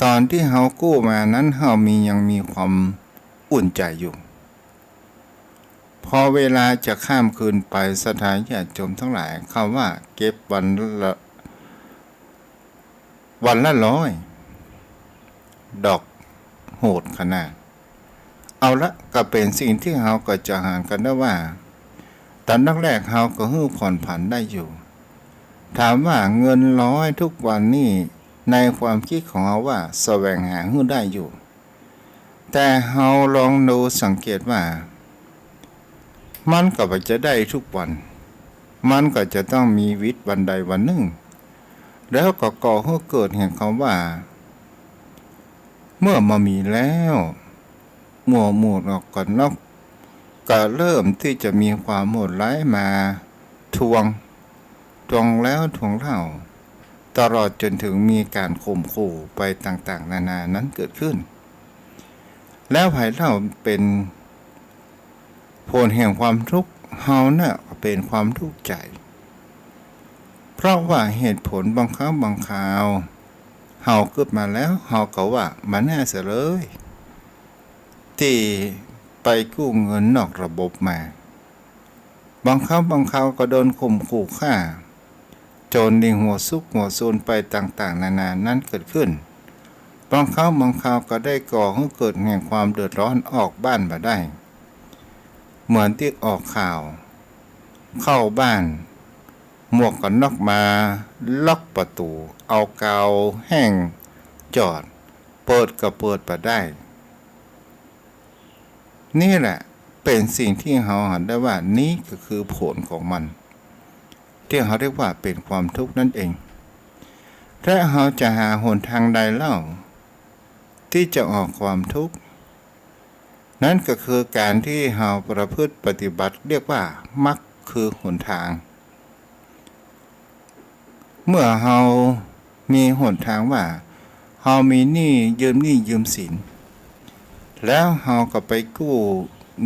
ตอนที่เรากู้มานั้นเรายังมีความอุ่นใจอยู่พอเวลาจะข้ามคืนไปศรัทธาญาติโยมทั้งหลายคำว่าเก็บวันละ100ดอกโหดขนาดเอาละก็เป็นสิ่งที่เราก็จะหารกันได้ว่าตอนแรกเราก็ผ่อนผันได้อยู่ถามว่าเงิน100ทุกวันนี้ในความคิดของเราว่าแสวงหาได้อยู่แต่เราลองดูสังเกตว่ามันก็จะได้ทุกวันมันก็จะต้องมีวิตวันใดวันหนึ่งแล้วก็ก่อให้เกิดแห่งคำว่าเมื่อมามีแล้วหมู่ออกก่อนนอกก็เริ่มที่จะมีความโหดร้ายมาทวงแล้วทวงเล่า ตลอดจนถึงมีการข่มขู่ไปต่างๆนานานั้นเกิดขึ้นแล้วภายเล่าเป็นผลแห่งความทุกข์เฮาน่ะเป็นความทุกข์ใจเพราะว่าเหตุผลบางครั้งบางคราวเฮาเกิดมาแล้วเฮาก็ว่ามันแน่เสียเลยที่ไปกู้เงินนอกระบบมาบางครั้งบางคราวก็โดนข่มขู่ฆ่าโจรในหัวซุกหัวโซนไปต่างๆนานานั้นเกิดขึ้นบางครั้งบางคราวก็ได้ก่อให้เกิดแห่งความเดือดร้อนออกบ้านมาได้เหมือนที่ออกข่าวเข้าบ้านหมวกกันน็อกมาล็อกประตูเอากาวแห้งจอดเปิดก็เปิดไปได้นี่แหละเป็นสิ่งที่เราเห็นได้ว่านี่ก็คือผลของมันที่เขาเรียกว่าเป็นความทุกข์นั่นเองถ้าเราจะหาหนทางใดเล่าที่จะออกความทุกข์นั่นก็คือการที่เราประพฤติปฏิบัติเรียกว่ามรรคคือหนทางเมื่อเรามีหนทางว่าเรามีหนี้ยืมสินแล้วเราก็ไปกู้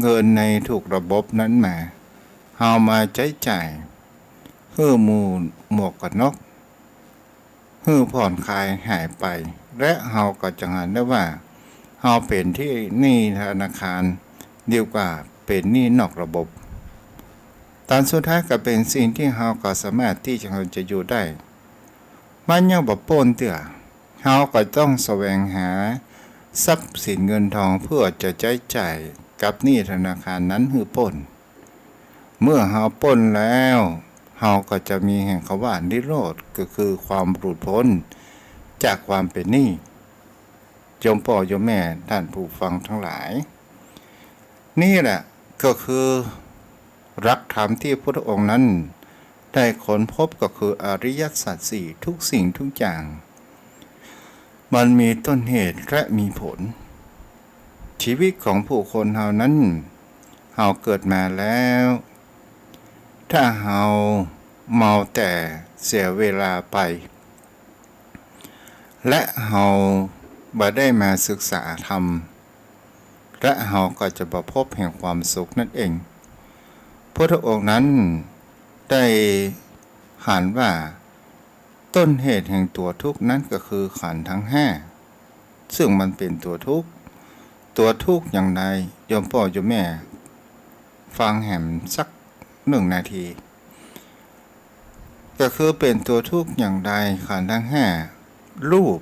เงินในถูกระบบนั้นมาเรามาใช้จ่ายเพื่อหมวกกันน็อกเพื่อผ่อนคลายหายไปและเราก็จะเห็นได้ว่าเราเป็นที่หนี้ธนาคารดีกว่าเป็นหนี้นอกระบบตอนสุดท้ายก็เป็นสิ่งที่เราก็สามารถที่จะอยู่ได้มันยังบ่พ้นเตื้อเราก็ต้องแสวงหาทรัพย์สินเงินทองเพื่อจะใช้จ่ายกับหนี้ธนาคารนั้นคือพ้นเมื่อเราพ้นแล้วเราก็จะมีแห่งคำว่านิโรธก็คือความหลุดพ้นจากความเป็นหนี้โยมพ่อโยมแม่ท่านผู้ฟังทั้งหลายนี่แหละก็คือรักธรรมที่พระองค์นั้นได้ค้นพบก็คืออริยสัจสี่ทุกสิ่งทุกอย่างมันมีต้นเหตุและมีผลชีวิตของผู้คนเฮานั้นเฮาเกิดมาแล้วถ้าเฮาเมาแต่เสียเวลาไปและเฮาบ่ได้มาศึกษาธรรมและเฮาก็จะบ่พบแห่งความสุขนั่นเองพระองค์นั้นได้หันว่าต้นเหตุแห่งตัวทุกข์นั้นก็คือขันธ์ทั้งห้าซึ่งมันเป็นตัวทุกข์อย่างไรโยมพ่อโยมแม่ฟังแหมสัก1 นาทีก็คือเป็นตัวทุกข์อย่างใดขันธ์ทั้งห้ารูป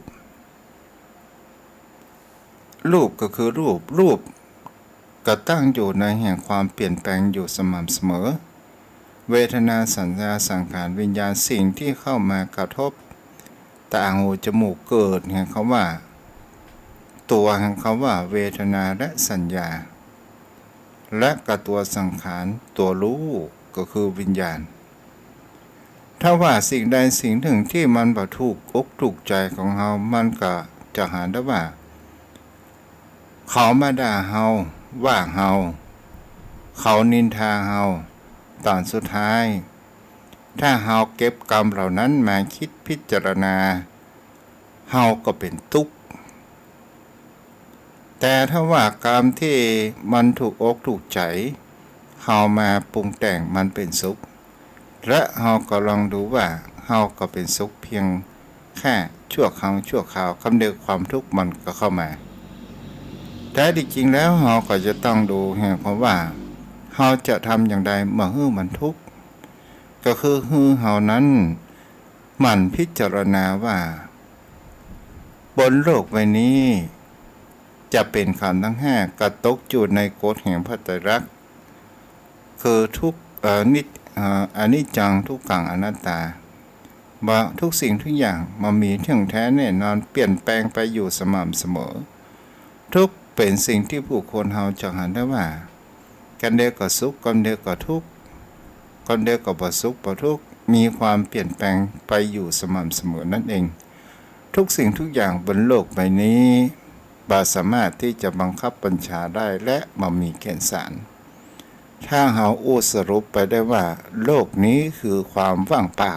ก็คือรูปก็ตั้งอยู่ในแห่งความเปลี่ยนแปลงอยู่สม่ำเสมอเวทนาสัญญาสังขารวิญญาณสิ่งที่เข้ามากระทบตาหูจมูกเกิดแห่งคำว่าตัวแห่งคำว่าเวทนาและสัญญาและกับตัวสังขารตัวรู้ก็คือวิญญาณถ้าว่าสิ่งใดสิ่งหนึ่งที่มันบ่ถูกอกถูกใจของเฮามันก็จะหาได้ว่าเขามาด่าเฮาว่าเฮาเขานินทาเฮาตอนสุดท้ายถ้าเฮาเก็บกรรมเหล่านั้นมาคิดพิจารณาเฮาก็เป็นทุกข์แต่ถ้าว่ากรรมที่มันถูกอกถูกใจเฮามาปรุงแต่งมันเป็นสุขและเฮาก็ลองดูว่าเฮาก็เป็นสุขเพียงแค่ชั่วครั้งชั่วคราวคำเดียวความทุกข์มันก็เข้ามาแต่จริงๆแล้วเฮาก็จะต้องดูแห่งความว่าเฮาจะทำอย่างใดเมื่อมันทุกข์ก็คือเฮานั้นมันพิจารณาว่าบนโลกใบนี้จะเป็นขันธ์ทั้งห้ากระตกอยู่ในกฎแห่งพระไตรลักษณ์คือทุกอนิจจังทุกขังอนัตตาว่าทุกสิ่งทุกอย่างมันมีเที่ยงแท้แน่นอนเปลี่ยนแปลงไปอยู่สม่ำเสมอทุกเป็นสิ่งที่ผู้คนเฮาจะหันได้ว่ากันเดียวก็สุขกันเดียวก็ทุกข์กันเดียวก็บ่สุขบ่ทุกข์มีความเปลี่ยนแปลงไปอยู่สม่ำเสมอนั่นเองทุกสิ่งทุกอย่างบนโลกใบนี้บ่สามารถที่จะบังคับบัญชาได้และมันมีแก่นสารถ้าเฮาสรุปไปได้ว่าโลกนี้คือความว่างเปล่า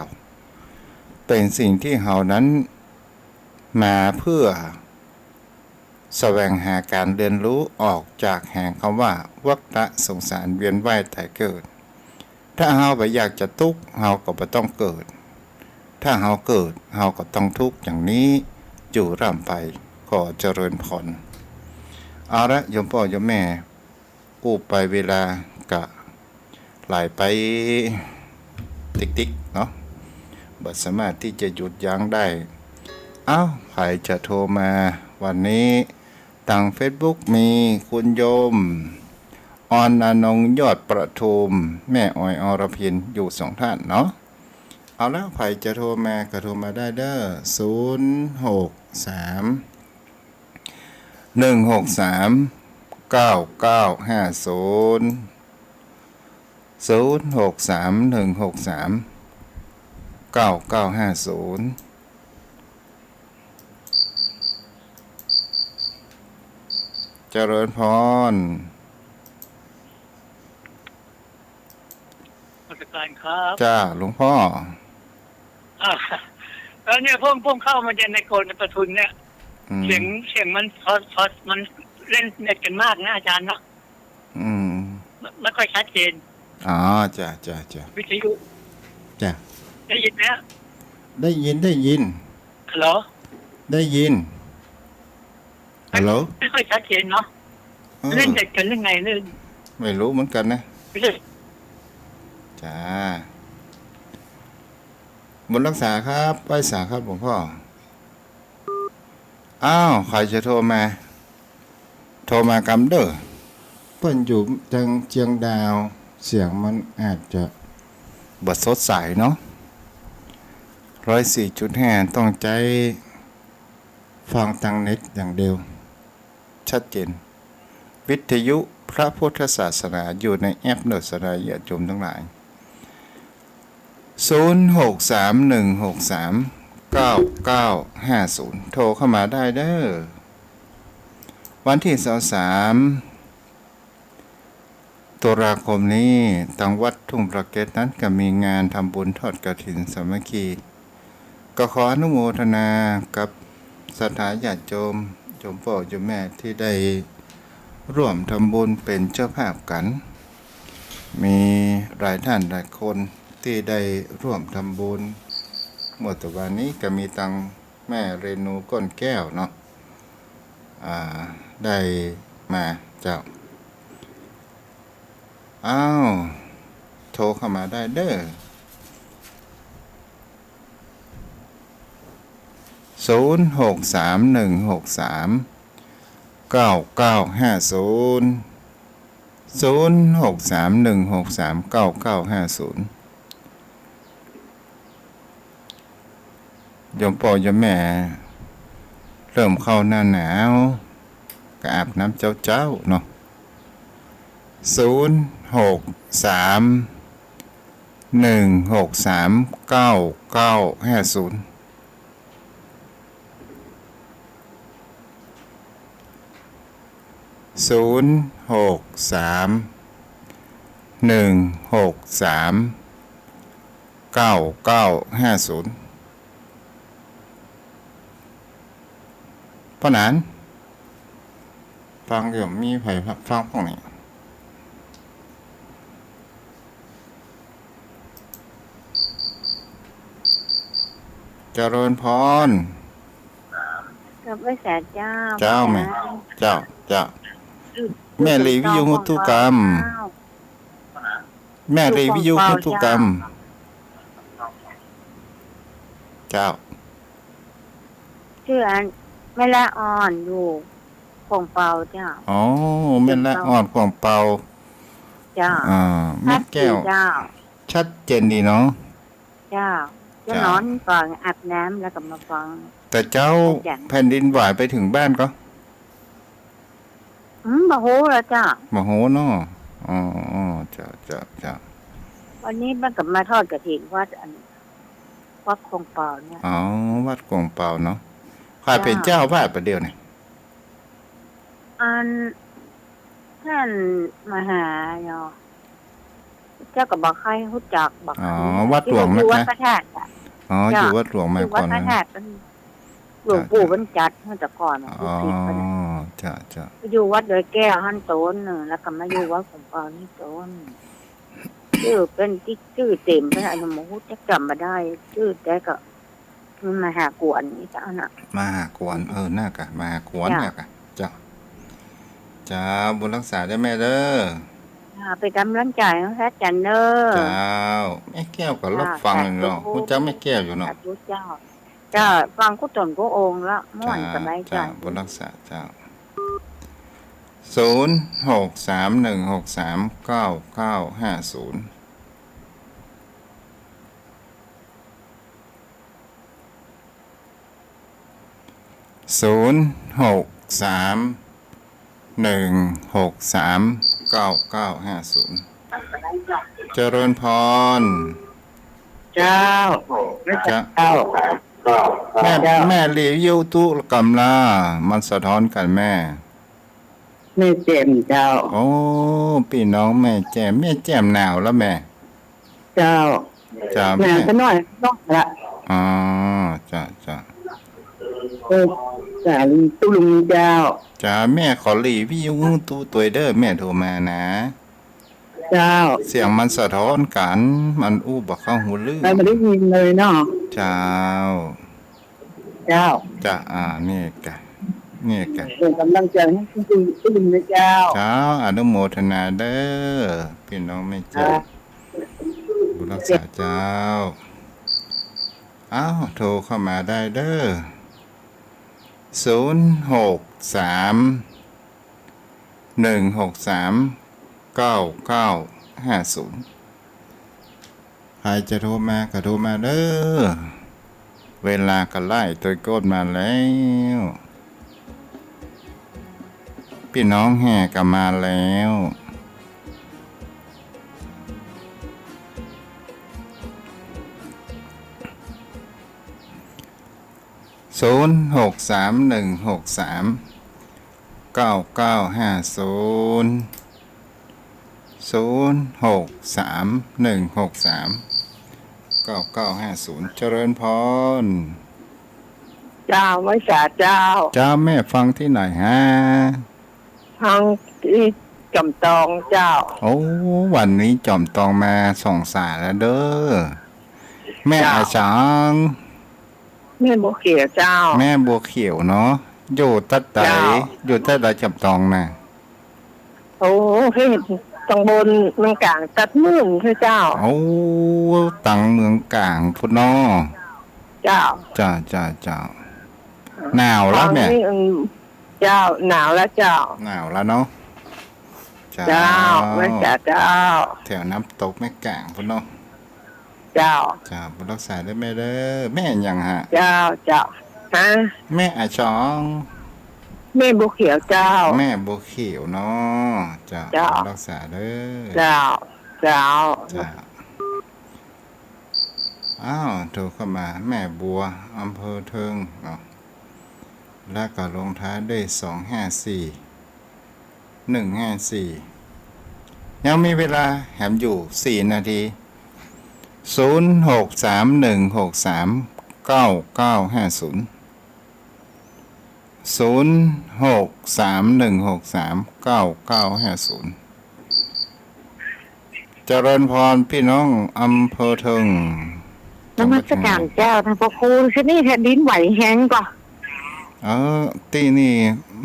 เป็นสิ่งที่เฮานั้นมาเพื่อแสวงหาการเรียนรู้ออกจากแห่งคำว่าวัฏสงสารเวียนว่ายตายเกิดถ้าเฮาบ่อยากจะทุกข์เฮาก็บ่ต้องเกิดถ้าเฮาเกิดเฮาก็ต้องทุกข์อย่างนี้อยู่ร่ำไปขอเจริญพรเอาละโยมพ่อโยมแม่กู้ไปเวลากะไหลไปติ๊กๆเนาะบ่สามารถที่จะหยุดยั้งได้เอ้าใครจะโทรมาวันนี้ทาง Facebook มีคุณโยมออนอนงยอดประทุมแม่อ้อยอรพินอยู่2ท่านเนาะเอาแล้วใครจะโทรมาก็โทรมาได้เด้อเจริญพรราชการครับ จ้าหลวงพ่อ แล้วเนี่ยพุ่มเข้ามาในโกนประทุนเนี่ยเสียงมันพอมันเล่นเน็ตกันมากนะอาจารย์เนาะไม่ค่อยชัดเจนอ๋อจ้าวิทยุจ้าได้ยินไหมได้ยินฮัลโหลได้ยินฮัลโหลไม่ค่อยชัดเจนเนาะเล่นเน็ตกันยังไงเล่นไม่รู้เหมือนกันนะไม่ใช่จ้าบนรักษาครับไปสาครับหลวงพ่ออ้าวใครจะโทรมากำเด้อเปิ้นอยู่จังเจียงดาวเสียงมันอาจจะบดสดใสเนาะ104.5ต้องใจฟังทางเน็ตอย่างเดียวชัดเจนวิทยุพระพุทธศาสนาอยู่ในแอปเนอร์สรายญาติโยมทั้งหลาย0631639950โทรเข้ามาได้เด้อวันที่23ตุลาคมนี้ทางวัดทุ่งประเกศนั้นก็มีงานทำบุญทอดกฐินสามัคคีก็ขออนุโมทนากับศรัทธาญาติโยมพ่อโยมแม่ที่ได้ร่วมทำบุญเป็นเจ้าภาพกันมีหลายท่านหลายคนที่ได้ร่วมทำบุญเมื่อตะวันนี้ก็มีตังแม่เรนูก้นแก้วเนาะได้มาเจ้าอ้าวโทรเข้ามาได้เด้อ0631639950โยมพ่อโยมแม่เริ่มเข้าหน้าหนาวก็อาบน้ำเจ้าเนาะ0631639950เพราะนั้นฟังเดี๋ยวมีไผฟังพวกนี้เจริญพรกับพระสาเจ้าแม่เจ้าแม่รีวิวหุตุกรรมแม่รีวิวหุตุกรรมเจ้าชื่ออันแม่ละอ่อนอยู่คงเปาเจ้าอ๋อแม่ละอ่อนคงเปาเจ้าแม่แก้วชัดเจนดีเนาะเจ้าจะนอนก่อนอาบน้ำแล้วก็มาฟังแต่เจ้าแผ่นดินไหวไปถึงบ้านก็มาโหแล้วจ้ามาโหเนาะอ๋อจ้าวันนี้มันกับมาทอดกฐินวัดคงเปาเนี่ยอ๋อวัดคงเปาเนาะใครเป็นเจ้าวาดประเดี๋ยวเนี่ยท่านมหาเนาะเจ้ากับบอกใครรู้จักบอกอ๋อวัดหลวงนะวัดพระธาตุ อ๋ออยู่วัดหลวงมา อยู่ ก่ วั อ ด น พระ นะ ธาตุหลวงปู่บรรจัดเมื่อแต่ก่อนอ๋อ ลูกศิษย์เพิ่น จ้ะจ้ะ ไปอยู่วัดโดอยแก้วหั่นโตนน่ะแล้วก็มาอยู่วัดของปอนี่โตนชื่อเป็นที่ชื่อเต็มเพิ่นอนุโมทจะจำบ่ได้ชื่อแต่ก็มันมาหากวนนี่จ้ะน่ะ มาหากวนน่ากะมาหากวน จ้ะ น่ากะจ้ะจ้าบุญรักษาได้แม่เด้อ ไปกำลังใจให้พระอาจารย์เด้อ เจ้าแม่แก้วก็รับฟังเนาะคุณเจ้าแม่แก้วอยู่เนาะ สาธุเจ้าจ้าฟังกุศลพระองค์ละม่วนสบายใจ จ้าบุญรักษาเจ้า0631639950 0631639950เจริญพร เจ้า จ้ะ เจ้า แม่รีวิวตุกำลามันสะท้อนกันแม่ แม่เจ็มเจ้า โอ้พี่น้องแม่แจ่มหนาวแล้วแม่ เจ้า จ้า แม่ แม่ ก็น้อยต้องละ อ๋อจ้าจ้า สาลีตุลุงเจ้า จ้าแม่ขอรีวิวตุตัวเด้อแม่โทรมานะ เจ้า เสียงมันสะท้อนกันมันอู้บ่เข้าหูลือ เราไม่ได้ยินเลยเนาะ เจ้า เจ้า จ้านี่กะ เป็นกำลังใจให้คุณตุลุงนะเจ้า เจ้าอนุโมทนาเด้อพี่น้องแม่เจ้าบุญรักษาเจ้าอ้าวโทรเข้ามาได้เด้อ0631639950ใครจะโทรมาก็โทรมาเด้อเวลาก็ไล่ตัวโกดมาแล้วพี่น้องแห่ก็มาแล้ว0631639950เจริญพร เจ้าไว้สาเจ้า จ้าแม่ฟังที่ไหนฮะ ทางที่จำตองเจ้า โอ้วันนี้จอมตองมาส่องสายแล้วเด้อแม่อาจารย์ แม่บัวเขียวเจ้า แม่บัวเขียวเนาะอยู่ตัดไต จ้า อยู่ตัดไตจำตองน่ะ โอ้เฮ็ดตังบนเมืองกลางตัดมื่นคือเจ้า โอ้ตังเมืองกลางพุทธเนาะ เจ้า จ้าหนาวแล้วแม่ ตอนนี้เจ้าหนาวแล้วเจ้า หนาวแล้วเนาะ เจ้าไว้สาเจ้า แถวน้ำตกแม่กลางพุทธเนาะ เจ้า จ้าบุญรักษาได้แม่เด้อแม่หยังฮะ เจ้าฮะ แม่อาจอง แม่บัวเขียวเจ้า แม่บัวเขียวเนาะจ้า จ้า บุญรักษาเด้อ เจ้า จ้าอ้าวโทรเข้ามาแม่บัวอำเภอเทิงเนาะแล้วก็ลงท้ายด้วย254154ยังมีเวลาแหมอยู่4นาที0631639950 0631639950เจริญพรพี่น้องอำเภอเทิง นมัสการเจ้าท่านพระครูที่นี่แผ่นดินไหวแห้งก่อ ที่นี่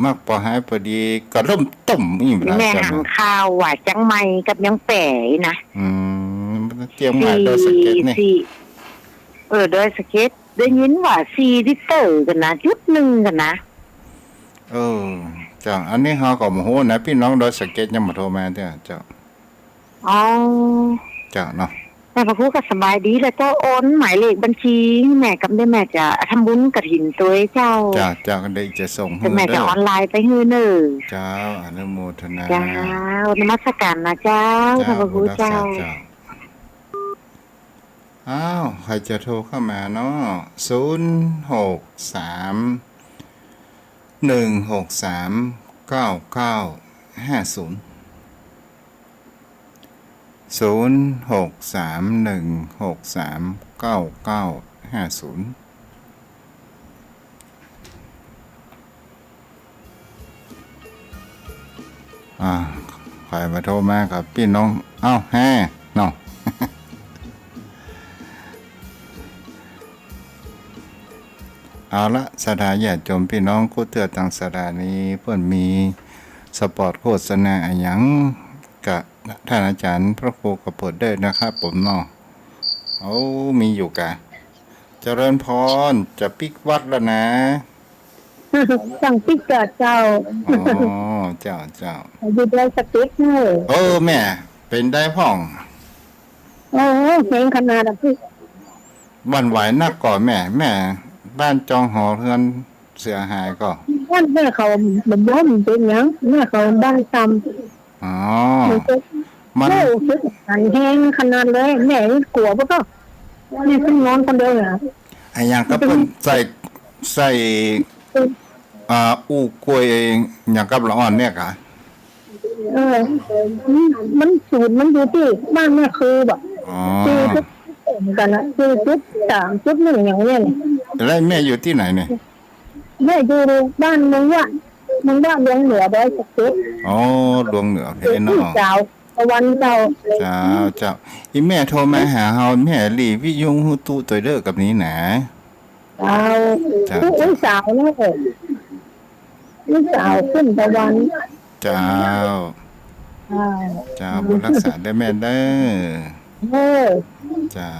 มักปอหายพอดีก็เริ่มต้มอีกแล้ว แม่ จ้ะ หันข้าวว่าจังไม่กับยังแป่นะ เตรียมงานโดยสเก็ตนี่ สี่โดยสเก็ตได้ยินว่า4 ลิตรกันนะจุดหนึ่งกันนะ จ้ะอันนี้เฮาก็บ่ฮู้นะพี่น้องโดยสเก็ตยังบ่โทรมาเด้อเจ้า อ๋อ จ้ะเนาะ แต่พระครูก็สบายดีแล้วเจ้าโอนหมายเลขบัญชีให้แม่กับได้แม่จะทำบุญกฐินตัวให้เจ้า จ้าก็ได้จะส่งให้ แต่แม่จะ เด้อ ออนไลน์ไปให้เน้อ เจ้าอนุโมทนา เจ้านมัสการนะเจ้าท่านพระครูเจ้า อ้าวใครจะโทรเข้ามาเนาะ0631639950 0631639950 50ใครมาโทรมากับพี่น้องแฮ่เนาะ เอาละสถานญาติโยมพี่น้องกู้เตือต่างสถานีเพื่อนมีสปอร์ตโฆษณาอะหยังกับท่านอาจารย์พระครูกระเปิดได้นะครับผมเนาะมีอยู่กะเจริญพรจะปิกวัดแล้วนะ สั่งปิกเกิดเจ้า เจ้าอยู่ได้สเต็กเนอะแม่เป็นได้พ่อง เพลงขนาดพี่ วันไหวนักก่อนแม่บ้านจองหอเรือนเสียหายก็ บ้านแม่เขาบ่มเป็นหยังแม่เขาบ้านซ้ำมันคิดอันแห้งขนาดเลยแม่กลัวปะก็แม่ขึ้นนอนคนเดียวอ่ะไอ้ยังก็เพิ่นใส่อู้กล้วยอย่างกับละอ่อนเนี่ยกะมันสูตรมันอยู่ที่บ้านแม่คือแบบคือทุกกันนะคือจุด3 จุด 1อย่างเงี้ยแล้วแม่อยู่ที่ไหนเนี่ยแม่อยู่บ้านเมืองว่าดวงเหนือได้สักจุดดวงเหนือเพเนาะเจ้าตะวันเจ้าอีแม่โทรมาหาเฮาแม่หลีวิยุงฮูตุตัวเด้อกับนี้นะลูกสาวเนี่ยลูกสาวขึ้นตะวันเจ้าบุญรักษาได้แม่เด้อเจ้า